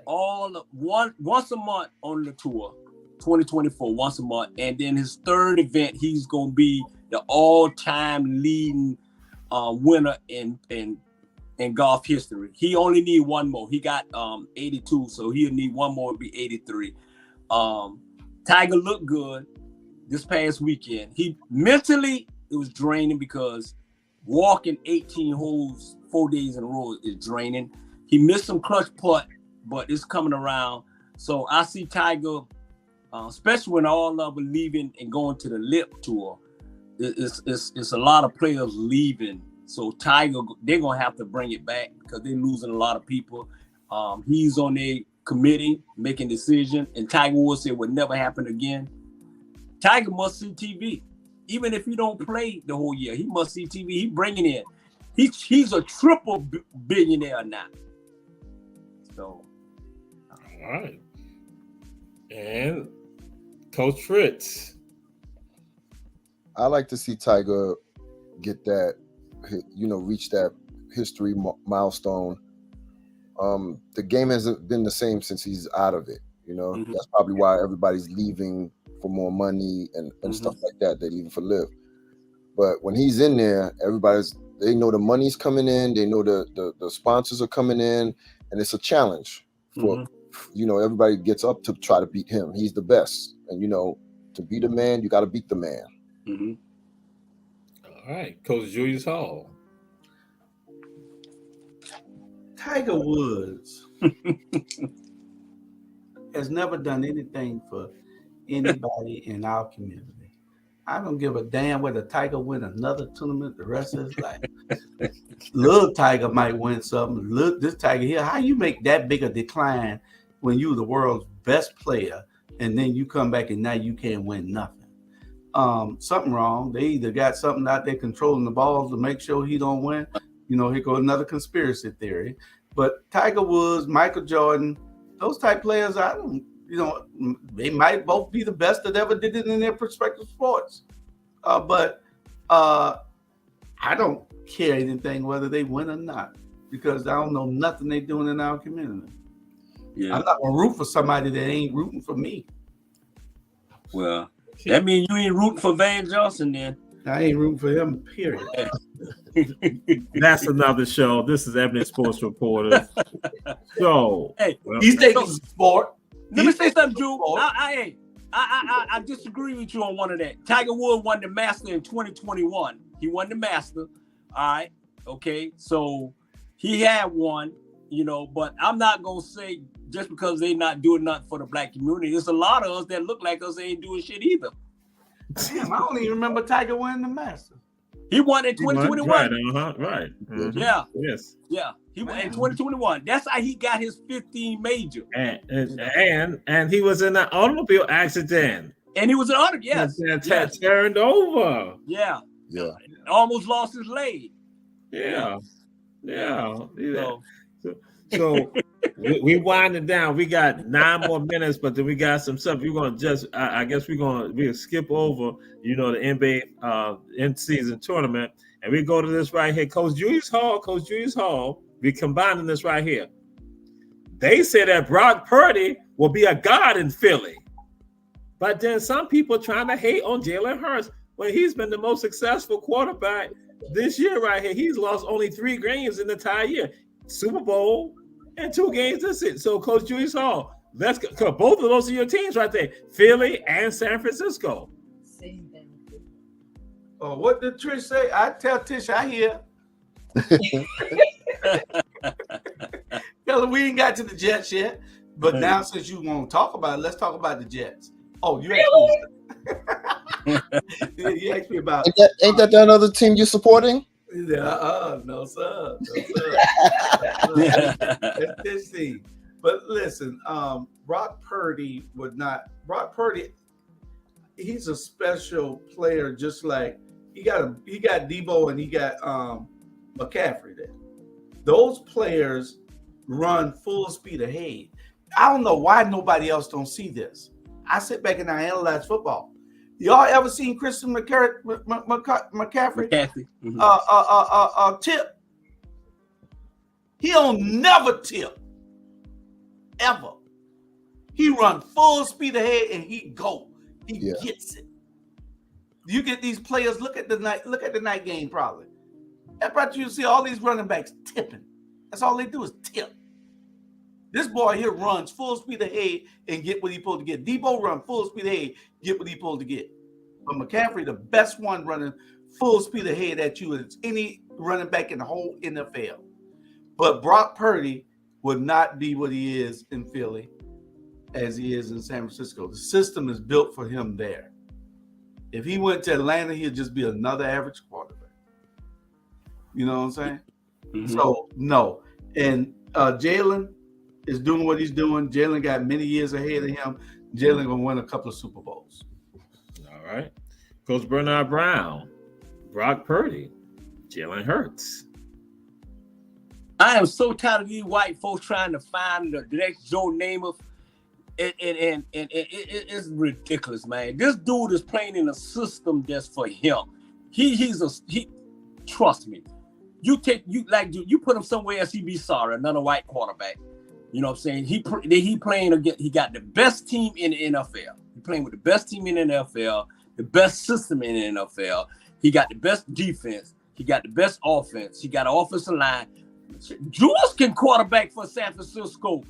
Speaker 4: once a month on the tour, 2024, once a month, and then his third event, he's gonna be the all-time leading winner in golf history. He only need one more. He got 82, so he'll need one more to be 83. Tiger looked good this past weekend. He mentally, it was draining because walking 18 holes 4 days in a row is draining. He missed some clutch putt, but it's coming around. So I see Tiger, especially when all of them leaving and going to the Lip Tour. It's a lot of players leaving. So Tiger, they're gonna have to bring it back because they're losing a lot of people. He's on their committee making decisions, and Tiger Woods said it would never happen again. Tiger must see TV. Even if he don't play the whole year, he must see TV. He bringing in. He's a triple billionaire now. So.
Speaker 5: All right. And Coach Fritz.
Speaker 7: I like to see Tiger get that, reach that history milestone. The game hasn't been the same since he's out of it.
Speaker 4: Mm-hmm.
Speaker 7: That's probably why everybody's leaving for more money and stuff like that. They're leaving for live. But when he's in there, they know the money's coming in. They know the sponsors are coming in, and it's a challenge for everybody gets up to try to beat him. He's the best, and to beat a man, you got to beat the man.
Speaker 4: Mm-hmm.
Speaker 5: All right, Coach Julius Hall.
Speaker 3: Tiger Woods has never done anything for anybody in our community. I don't give a damn whether Tiger win another tournament the rest of his life. Little Tiger might win something. Look, this Tiger here, how you make that big a decline when you the world's best player, and then you come back and now you can't win nothing? Something wrong. They either got something out there controlling the balls to make sure he don't win. Here goes another conspiracy theory. But Tiger Woods, Michael Jordan, those type players, they might both be the best that ever did it in their respective sports. But I don't care anything whether they win or not, because I don't know nothing they're doing in our community. I'm not gonna root for somebody that ain't rooting for me.
Speaker 4: Well, that means you ain't rooting for Van Johnson then.
Speaker 3: I ain't rooting for him, period.
Speaker 5: That's another show. This is Ebony Sports Reporter. So,
Speaker 4: hey,
Speaker 3: he's taking sport.
Speaker 4: Let me say something, Drew. I disagree with you on one of that. Tiger Woods won the Master in 2021. He won the Master. All right. Okay. So he had one, but I'm not going to say just because they not doing nothing for the black community. There's a lot of us that look like us ain't doing shit either.
Speaker 3: Damn, I don't even remember Tiger winning the Masters.
Speaker 4: He won in 2021.
Speaker 5: Right. Right. Mm-hmm.
Speaker 4: Yeah.
Speaker 5: Yes.
Speaker 4: Yeah. He won in 2021. That's how he got his 15 major.
Speaker 5: And he was in an automobile accident.
Speaker 4: And he was an auto. Yes.
Speaker 5: Yes. Turned over.
Speaker 4: Yeah.
Speaker 7: Yeah.
Speaker 4: Almost lost his leg.
Speaker 5: Yeah. So we winding down. We got 9 more minutes, but then we got some stuff. We're gonna just, I guess we'll skip over, the NBA in-season tournament, and we go to this right here. Coach Julius Hall. We combining this right here. They say that Brock Purdy will be a god in Philly, but then some people trying to hate on Jalen Hurts when he's been the most successful quarterback this year right here. He's lost only 3 games in the entire year. Super Bowl and 2 games this year. So, Coach Julius Hall, let's go. Both of those are your teams right there, Philly and San Francisco.
Speaker 3: Oh, what did Trish say? I tell Tish I hear. Tell her we ain't got to the Jets yet, but now since you want to talk about it, let's talk about the Jets. Oh, you you asked me about.
Speaker 7: Ain't that other team you're supporting?
Speaker 3: No, sir. That's this team. But listen, Brock Purdy, he's a special player, just like he got Debo and he got McCaffrey there. Those players run full speed ahead. I don't know why nobody else don't see this. I sit back and I analyze football. Y'all ever seen Christian McCaffrey?
Speaker 4: Mm-hmm.
Speaker 3: Tip. He'll never tip. Ever. He run full speed ahead and he gets it. You get these players, look at the night game probably. That's about you see all these running backs tipping. That's all they do is tip. This boy here runs full speed ahead and get what he supposed to get. Debo run full speed ahead, get what he supposed to get. But McCaffrey, the best one running full speed ahead at you is any running back in the whole NFL. But Brock Purdy would not be what he is in Philly as he is in San Francisco. The system is built for him there. If he went to Atlanta, he'd just be another average quarterback. You know what I'm saying? Mm-hmm. So, no. And Jalen is doing what he's doing. Jalen got many years ahead of him. Jalen going to win a couple of Super Bowls.
Speaker 5: All right. Coach Bernard Brown, Brock Purdy, Jalen Hurts.
Speaker 4: I am so tired of these white folks trying to find the next Joe Namath. And it's ridiculous, man. This dude is playing in a system that's for him. He trust me. You put him somewhere else, he'd be sorry. Another white quarterback. You know what I'm saying? He playing against. He got the best team in the NFL. He playing with the best team in the NFL, the best system in the NFL. He got the best defense. He got the best offense. He got an offensive line. Jules can quarterback for San Francisco.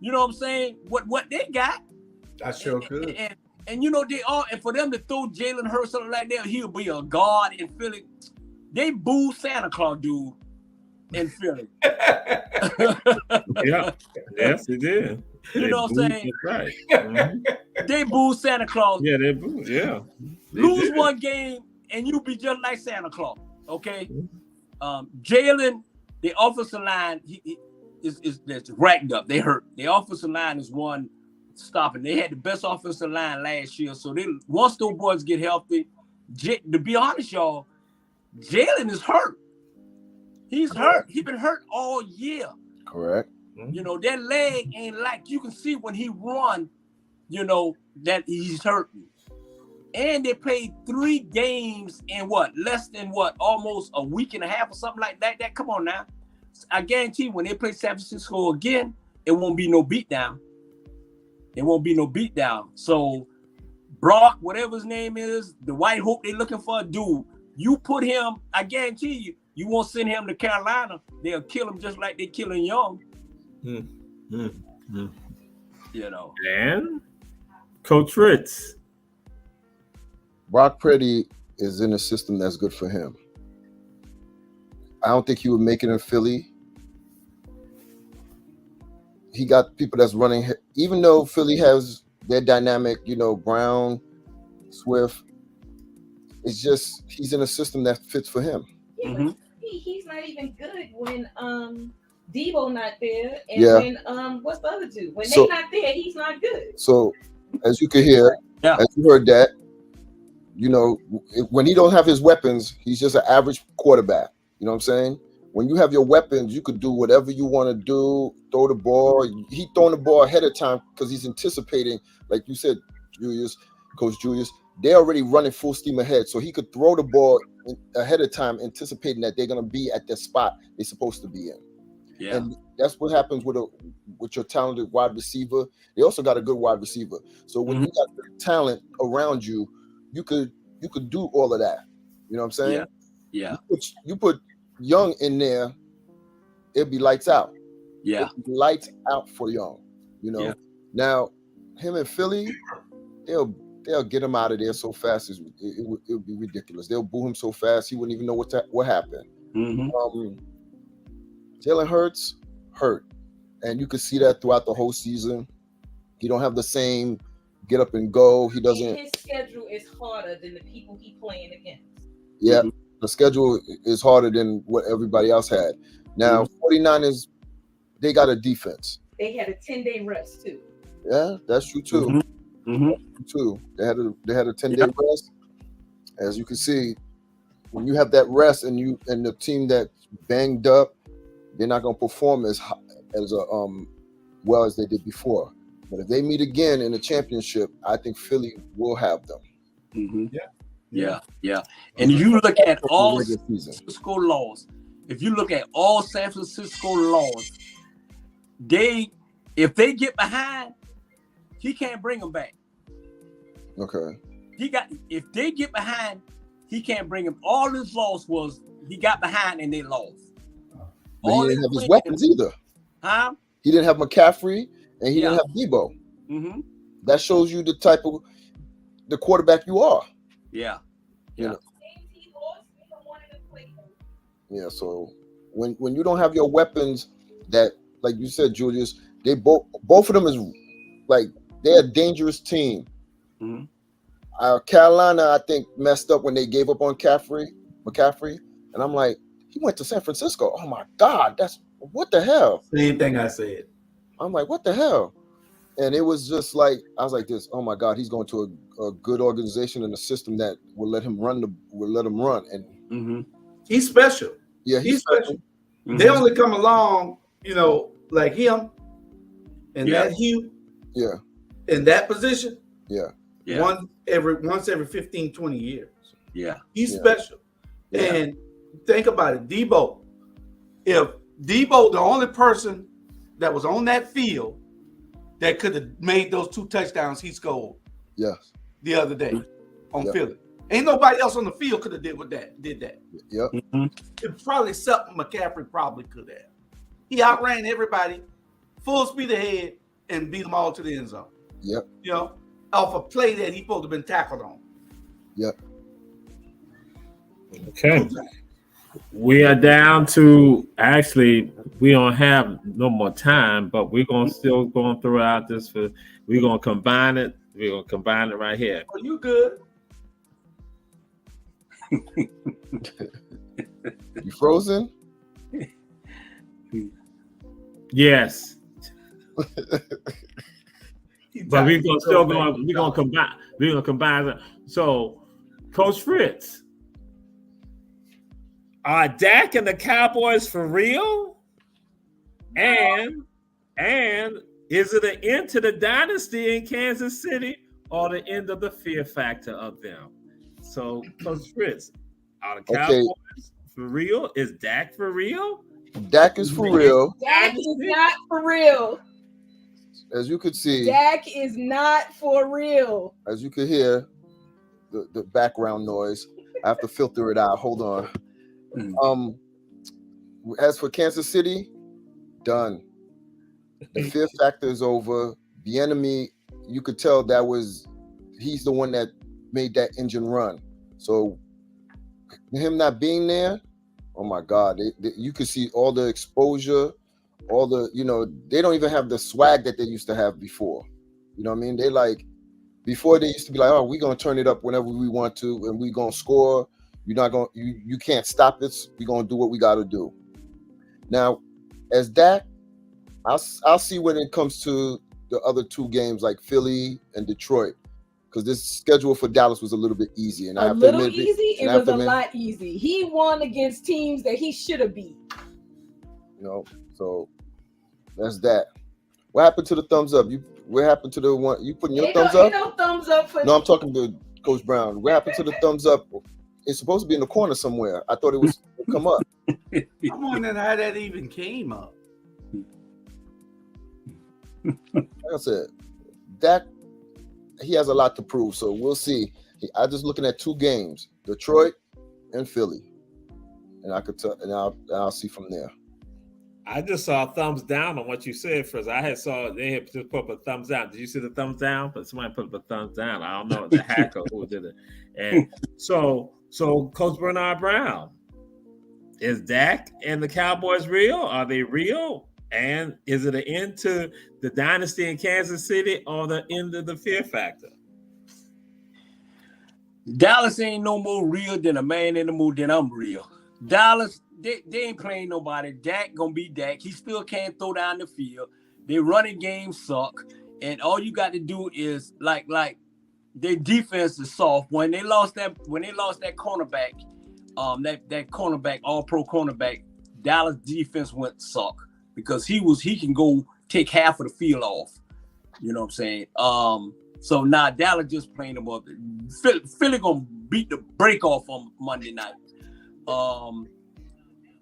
Speaker 4: You know what I'm saying? What they got?
Speaker 3: I sure could.
Speaker 4: And they all, and for them to throw Jalen Hurts something like that, he'll be a god in Philly. They boo Santa Claus, dude, in Philly.
Speaker 5: Yeah, yes, they did.
Speaker 4: You know what I'm saying?
Speaker 5: Right. Mm-hmm.
Speaker 4: They boo Santa Claus.
Speaker 5: Yeah, they boo. Yeah.
Speaker 4: Lose one game and you be just like Santa Claus. Okay. Jalen, the offensive line, is racked up. They hurt. The offensive line is one stopping. They had the best offensive line last year. So once those boys get healthy, to be honest, y'all, Jalen is hurt. He's hurt. He's been hurt all year.
Speaker 7: Correct.
Speaker 4: That leg ain't like you can see when he run, that he's hurting. And they played 3 games in less than almost a week and a half or something like that. Come on now. I guarantee when they play San Francisco again, it won't be no beatdown. It won't be no beatdown. So Brock, whatever his name is, the white hope they're looking for, dude, you put him, I guarantee you won't send him to Carolina. They'll kill him just like they killing Young. You know.
Speaker 5: And Coach Fritz.
Speaker 7: Brock Purdy is in a system that's good for him. I don't think he would make it in Philly. He got people that's running, even though Philly has their dynamic, you know, Brown, Swift. It's just he's in a system that fits for him.
Speaker 8: Yeah, he's not even good when Debo not there, and when what's the other two? When they not there, he's not good.
Speaker 7: So, as you could hear, as you heard that, you know, when he don't have his weapons, he's just an average quarterback. You know what I'm saying? When you have your weapons, you could do whatever you want to do. Throw the ball. He throwing the ball ahead of time because he's anticipating, like you said, Coach Julius. They're already running full steam ahead, so he could throw the ball ahead of time, anticipating that they're gonna be at the spot they're supposed to be in.
Speaker 4: Yeah,
Speaker 7: and that's what happens with your talented wide receiver. They also got a good wide receiver. So when you got good talent around you, you could do all of that. You know what I'm saying?
Speaker 4: Yeah.
Speaker 7: You put Young in there, it'd be lights out.
Speaker 4: Yeah.
Speaker 7: Lights out for Young. You know.
Speaker 4: Yeah.
Speaker 7: Now, him and Philly, they'll get him out of there so fast. It would be ridiculous. They'll boo him so fast he wouldn't even know what happened. Jalen Hurts hurt, and you could see that throughout the whole season. He don't have the same get up and go. He doesn't.
Speaker 8: His schedule is harder than the people he playing against.
Speaker 7: Yeah, the schedule is harder than what everybody else had. Now, 49ers, they got a defense.
Speaker 8: They had a 10-day rest too.
Speaker 7: Yeah, that's true too. Too. They had a 10-day rest. As you can see, when you have that rest and the team that's banged up, they're not going to perform as well as they did before. But if they meet again in the championship, I think Philly will have them.
Speaker 4: Yeah. And you look at all San Francisco laws. If you look at all San Francisco laws, if they get behind, he can't bring them back.
Speaker 7: Okay.
Speaker 4: If they get behind, he can't bring them. All his loss was he got behind and they lost.
Speaker 7: But he didn't have his weapons either.
Speaker 4: Huh?
Speaker 7: He didn't have McCaffrey and he didn't have Debo. That shows you the type of the quarterback you are.
Speaker 4: Yeah.
Speaker 7: You know? Yeah. So when you don't have your weapons, that, like you said, Julius, they both of them is like they're a dangerous team. Carolina, I think, messed up when they gave up on McCaffrey, and I'm like, he went to San Francisco. Oh my God, that's what the hell?
Speaker 3: Same thing I said.
Speaker 7: I'm like, what the hell? And it was just like I was like this. Oh my God, he's going to a good organization and a system that will let him run. And
Speaker 3: he's special.
Speaker 7: Yeah, he's special.
Speaker 3: They only come along, you know, like him and that hue.
Speaker 7: Yeah.
Speaker 3: In that position.
Speaker 7: Yeah.
Speaker 3: Once every 15, 20 years.
Speaker 4: Yeah.
Speaker 3: He's special. Yeah. And think about it, Debo. If Debo, the only person that was on that field that could have made those 2 touchdowns he scored the other day on Philly. Ain't nobody else on the field could have did that.
Speaker 7: Yep.
Speaker 3: It's probably something McCaffrey probably could have. He outran everybody, full speed ahead, and beat them all to the end zone.
Speaker 7: Yep.
Speaker 3: You know, off a play that he supposed to have been tackled on.
Speaker 7: Yep.
Speaker 5: Okay. We are down to, actually, we don't have no more time, but we're going to still going throughout this. We're going to combine it. We're going to combine it right here.
Speaker 3: Oh, you good?
Speaker 7: You frozen?
Speaker 5: Yes. But we're gonna combine it. So, Coach Fritz, are Dak and the Cowboys for real? And is it an end to the dynasty in Kansas City or the end of the fear factor of them? So, Coach Fritz, are the Cowboys for real? Is Dak for real?
Speaker 7: Dak is for real.
Speaker 8: Dak is not for real.
Speaker 7: as you could see,
Speaker 9: Dak is not for real.
Speaker 7: As you could hear, the background noise. I have to filter it out. Hold on. As for Kansas City, done. The fear factor is over. The enemy, you could tell he's the one that made that engine run. So him not being there, oh my God, you could see all the exposure, all the, they don't even have the swag that they used to have before. You know what I mean? They like, before they used to be like, oh, we're going to turn it up whenever we want to, and we're going to score. You're not going, you can't stop it. We're going to do what we got to do. Now, as Dak, I'll see when it comes to the other two games like Philly and Detroit, because this schedule for Dallas was a little bit easy. And
Speaker 9: It was a lot easy. He won against teams that he should have beat.
Speaker 7: So that's that. What happened to the thumbs up? What happened to the one you putting your thumbs up?
Speaker 9: No thumbs up for.
Speaker 7: No, I'm talking to Coach Brown. What happened to the thumbs up? It's supposed to be in the corner somewhere. I thought it was come up.
Speaker 3: I'm wondering how that even came up.
Speaker 7: Like I said, Dak, he has a lot to prove, so we'll see. I'm just looking at two games, Detroit and Philly, and I could tell, and I'll see from there.
Speaker 5: I just saw a thumbs down on what you said first. They had just put up a thumbs down. Did you see the thumbs down? But somebody put up a thumbs down. I don't know the hacker who did it. And so Coach Bernard Brown, is Dak and the Cowboys real? Are they real? And is it an end to the dynasty in Kansas City or the end of the fear factor?
Speaker 4: Dallas ain't no more real than a man in the mood than I'm real. Dallas, they ain't playing nobody. Dak gonna be Dak. He still can't throw down the field. Their running game suck. And all you got to do is like their defense is soft. When they lost that cornerback, that cornerback, all-pro cornerback, Dallas defense went suck. Because he can go take half of the field off. You know what I'm saying? So now Dallas just playing them up. Philly gonna beat the break off on Monday night.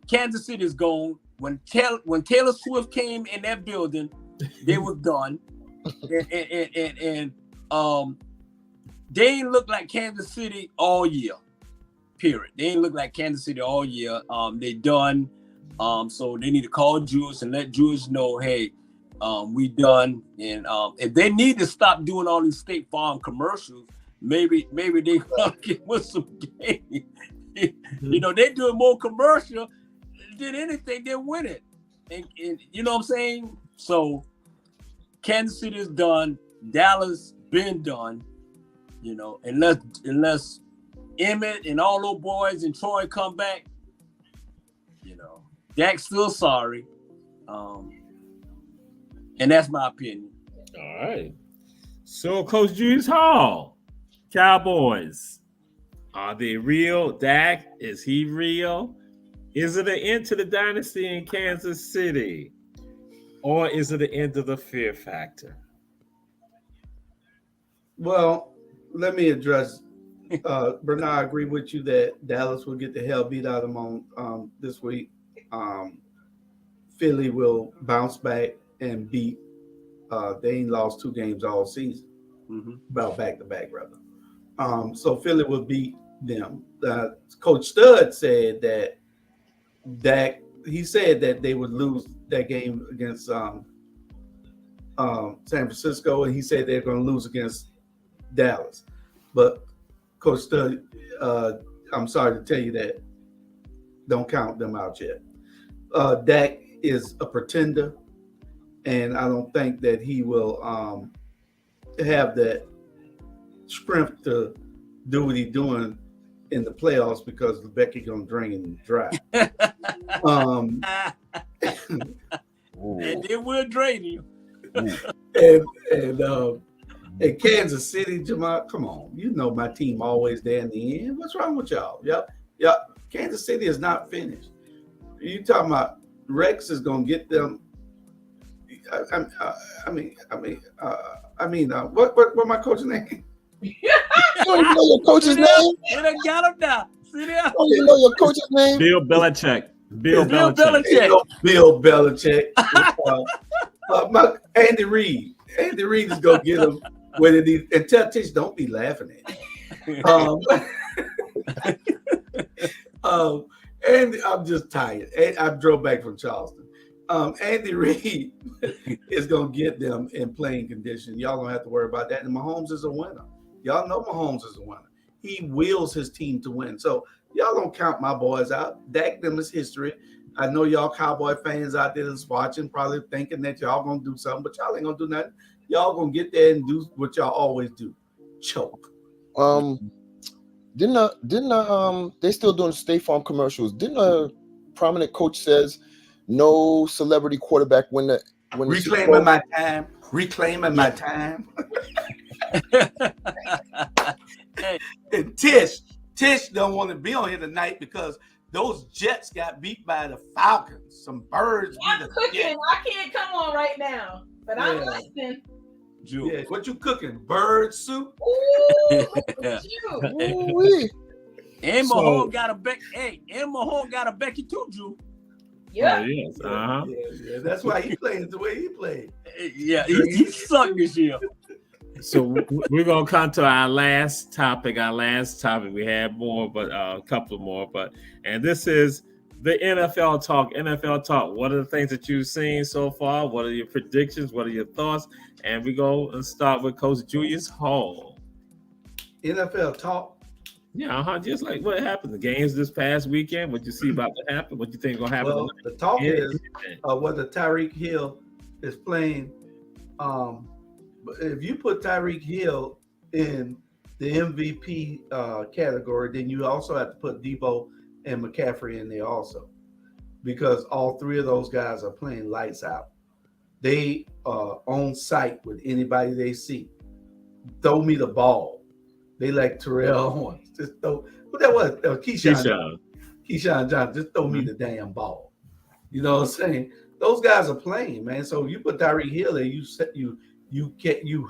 Speaker 4: Kansas City is gone. When Taylor Swift came in that building, they was done. and they ain't look like Kansas City all year. Period. They ain't look like Kansas City all year. They done. So they need to call Jewish and let Jewish know, hey, we done. And if they need to stop doing all these State Farm commercials, maybe they gonna get with some game. They're doing more commercial than anything. They're winning. And you know what I'm saying? So Kansas City is done. Dallas been done. Unless Emmett and all those boys and Troy come back, Dak's still sorry. And that's my opinion.
Speaker 5: All right. So, Coach Julius Hall, Cowboys, are they real? Dak, is he real? Is it an end to the dynasty in Kansas City? Or is it an end to the fear factor?
Speaker 3: Well, let me address. Bernard, I agree with you that Dallas will get the hell beat out of them on this week. Philly will bounce back and beat. They ain't lost 2 games all season. Well, back to back rather. So Philly will beat them. Coach Stud said that he said that they would lose that game against San Francisco, and he said they're going to lose against Dallas. But Coach Stud, I'm sorry to tell you that don't count them out yet. Dak is a pretender, and I don't think that he will have that strength to do what he's doing in the playoffs because Becky gonna drain him dry.
Speaker 4: And they will drain you.
Speaker 3: And Kansas City, Jamal, come on. You know my team always there in the end. What's wrong with y'all? Yep. Kansas City is not finished. You talking about Rex is gonna get them? What my coach's name?
Speaker 7: You don't even know your coach's name?
Speaker 4: They got him now. See there?
Speaker 7: You don't even know your coach's name?
Speaker 5: Bill Belichick. Bill Belichick.
Speaker 3: Bill Belichick. Andy Reid. Andy Reid is gonna get him when it needs. And tell Tish, don't be laughing at me. And I'm just tired. I drove back from Charleston. Andy Reid is gonna get them in playing condition. Y'all don't have to worry about that. And Mahomes is a winner. Y'all know Mahomes is a winner. He wills his team to win. So y'all don't count my boys out. Dak them is history. I know y'all Cowboy fans out there that's watching, probably thinking that y'all gonna do something, but y'all ain't gonna do nothing. Y'all gonna get there and do what y'all always do, choke.
Speaker 7: Didn't they still doing State Farm commercials? Didn't a prominent coach says no celebrity quarterback when
Speaker 3: reclaiming my time, my time. And Tish don't want to be on here tonight because those Jets got beat by the Falcons. Some birds.
Speaker 9: I'm cooking. I can't come on right now, but I'm listening.
Speaker 3: Yeah, what you cooking? Bird soup?
Speaker 9: Ooh,
Speaker 7: Ooh-wee.
Speaker 4: And Mahomes got a Becky. Hey, and Mahomes got a Becky too, Drew.
Speaker 9: Yeah.
Speaker 5: Yes.
Speaker 3: Yeah. That's why he plays the way he played.
Speaker 4: Yeah, he sucked this year.
Speaker 5: So we're gonna come to our last topic. We had more, but a couple more. And this is the NFL talk. What are the things that you've seen so far? What are your predictions? What are your thoughts? And we go and start with Coach Julius Hall.
Speaker 3: NFL talk.
Speaker 5: Yeah, just like what happened. The games this past weekend. What you see about to happen? What you think gonna happen?
Speaker 3: Well, the talk is whether Tyreek Hill is playing. But if you put Tyreek Hill in the MVP category, then you also have to put Debo and McCaffrey in there also, because all three of those guys are playing lights out. They are on site with anybody they see. Throw me the ball. They like Terrell Owens. Just throw. What that was? Keyshawn Johnson. Just throw me the damn ball. You know what I'm saying? Those guys are playing, man. So you put Tyreek Hill there, you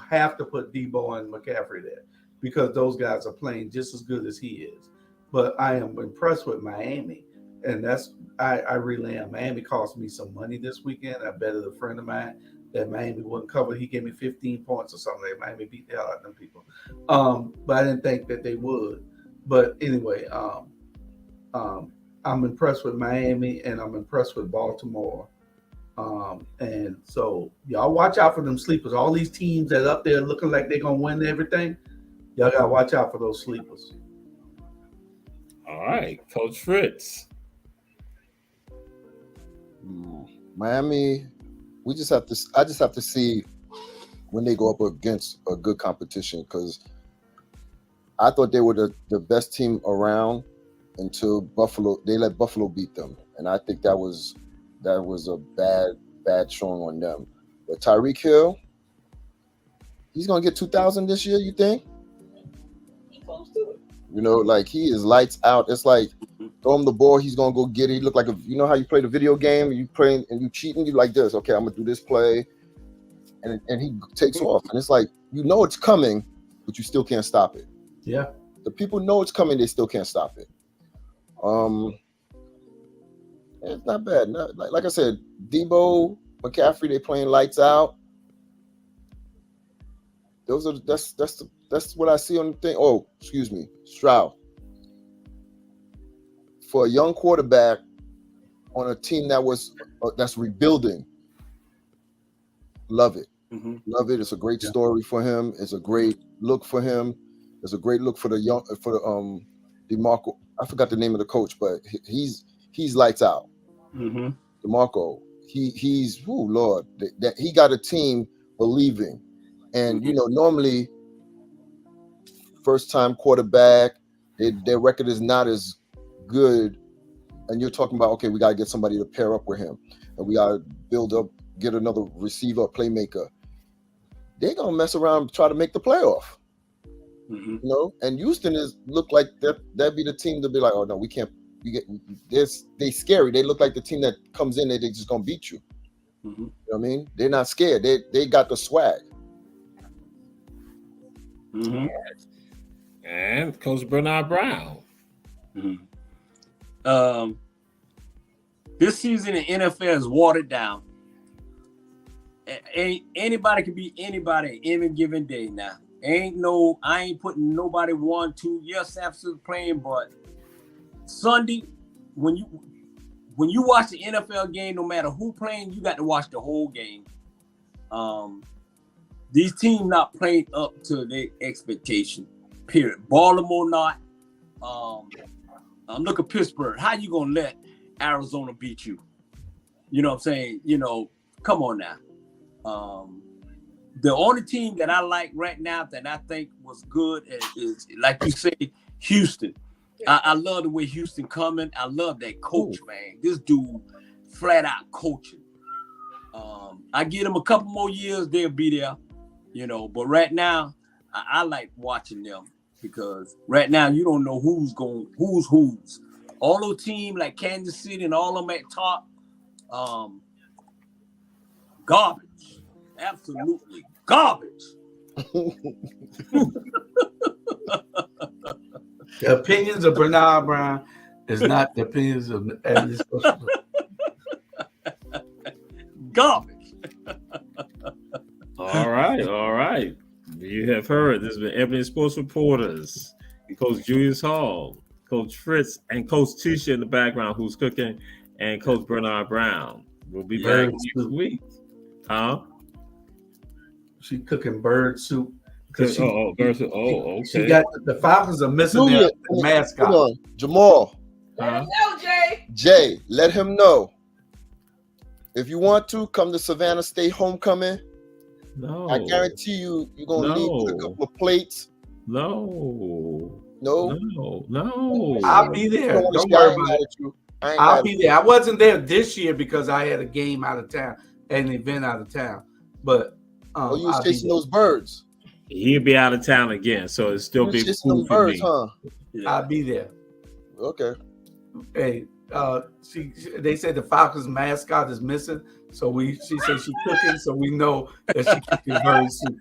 Speaker 3: have to put Debo and McCaffrey there because those guys are playing just as good as he is. But I am impressed with Miami, and I really am. Miami cost me some money this weekend. I betted a friend of mine that Miami wouldn't cover. He gave me 15 points or something. Miami beat the hell out of them people. But I didn't think that they would. But anyway, I'm impressed with Miami, and I'm impressed with Baltimore. And so y'all watch out for them sleepers. All these teams that up there looking like they're gonna win everything, y'all gotta watch out for those sleepers.
Speaker 5: All right, Coach Fritz.
Speaker 7: Miami, I just have to see when they go up against a good competition, because I thought they were the best team around until they let Buffalo beat them, and I think that was a bad showing on them. But Tyreek Hill, he's gonna get 2,000 this year. You think?
Speaker 9: He close to it.
Speaker 7: You know, like he is lights out. It's like throw him the ball, he's gonna go get it. He look like you know how you play the video game, you playing and you cheating, you like this. Okay, I'm gonna do this play, and he takes off, and it's like it's coming, but you still can't stop it.
Speaker 3: Yeah,
Speaker 7: the people know it's coming, they still can't stop it. It's not bad. Like I said, Debo, McCaffrey, they playing lights out. That's what I see on the thing. Oh, excuse me, Stroud. For a young quarterback on a team that's rebuilding, love it.
Speaker 4: Mm-hmm.
Speaker 7: Love it. It's a great story for him. It's a great look for him. It's a great look for DeMarco. I forgot the name of the coach, but he's lights out.
Speaker 4: Mm-hmm.
Speaker 7: DeMarco, he's Lord, that he got a team believing, and normally first time quarterback, their record is not as good, and you're talking about, okay, we got to get somebody to pair up with him, and we got to build up, get another receiver, playmaker. They're gonna mess around and try to make the playoff.
Speaker 4: Mm-hmm.
Speaker 7: And Houston look like that'd be the team to be like, oh no, we can't. They scary. They look like the team that comes in, they just gonna beat you.
Speaker 4: Mm-hmm.
Speaker 7: You know what I mean? They're not scared. They got the swag.
Speaker 4: Mm-hmm.
Speaker 5: And Coach Bernard Brown.
Speaker 4: Mm-hmm. This season in NFL is watered down. Anybody can be anybody any given day now. I ain't putting nobody 1-2. Yes, Samson's playing, but Sunday, when you watch the NFL game, no matter who playing, you got to watch the whole game. These teams not playing up to their expectation. Period. Baltimore not. Look at Pittsburgh. How you gonna let Arizona beat you? You know what I'm saying? Come on now. The only team that I like right now that I think was good is like you say, Houston. I love the way Houston coming. I love that coach, man. This dude flat out coaching. I give them a couple more years, they'll be there, but right now I like watching them because right now you don't know who's. All those teams like Kansas City and all of them at top, garbage. Absolutely garbage.
Speaker 3: The opinions of Bernard Brown is not the opinions of Ebony Sports.
Speaker 4: Garbage.
Speaker 5: All right. You have heard. This has been Ebony Sports Reporters. Coach Julius Hall, Coach Fritz, and Coach Tisha in the background who's cooking, and Coach Bernard Brown. We'll be back next week. Huh?
Speaker 3: She cooking bird soup.
Speaker 5: Bird soup. Okay.
Speaker 3: She got the Falcons are missing their mascot.
Speaker 7: Hold on. Jamal.
Speaker 9: Let him know, Jay.
Speaker 7: Jay, let him know. If you want to come to Savannah State homecoming,
Speaker 5: no,
Speaker 7: I guarantee you're gonna need a couple of plates.
Speaker 5: No.
Speaker 3: I'll be there. Don't worry about it. I'll be there. I wasn't there this year because I had a game out of town, an event out of town. But
Speaker 7: you was chasing those birds.
Speaker 5: He'll be out of town again, so it'll still be cool for
Speaker 7: birds,
Speaker 5: me.
Speaker 7: Huh?
Speaker 3: Yeah. I'll be there.
Speaker 7: Okay.
Speaker 3: Hey, they said the Falcons mascot is missing, so she said she's cooking, so we know that she's cooking bird soup.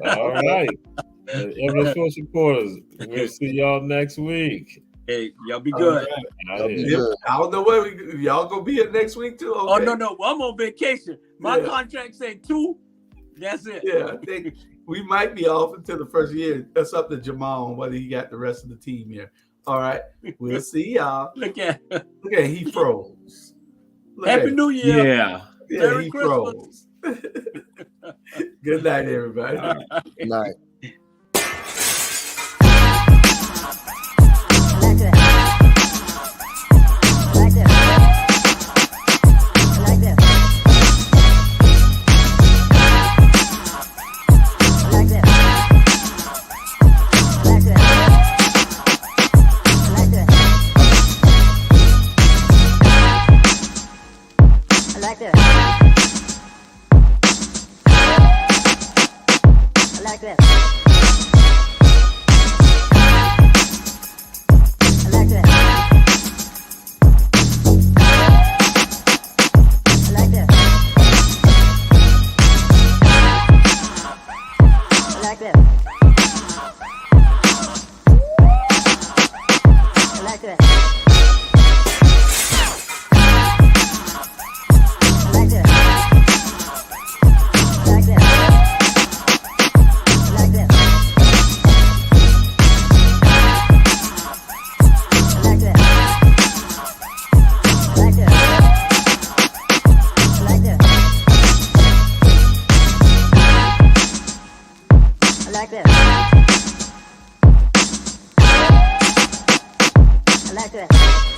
Speaker 5: All right. Ebony Sports Reporters. We'll see y'all next week.
Speaker 4: Hey, y'all be good.
Speaker 3: I don't know where y'all gonna be here next week too. Okay.
Speaker 4: Oh no, I'm on vacation. My contract say 2. That's it.
Speaker 3: Yeah, I think we might be off until the first year. That's up to Jamal on whether he got the rest of the team here. All right, we'll see y'all.
Speaker 4: Look at
Speaker 3: he froze.
Speaker 4: Happy New Year.
Speaker 5: Yeah,
Speaker 4: Merry
Speaker 3: he
Speaker 4: Christmas.
Speaker 3: froze. Good night, everybody.
Speaker 7: Good night.
Speaker 10: I like that.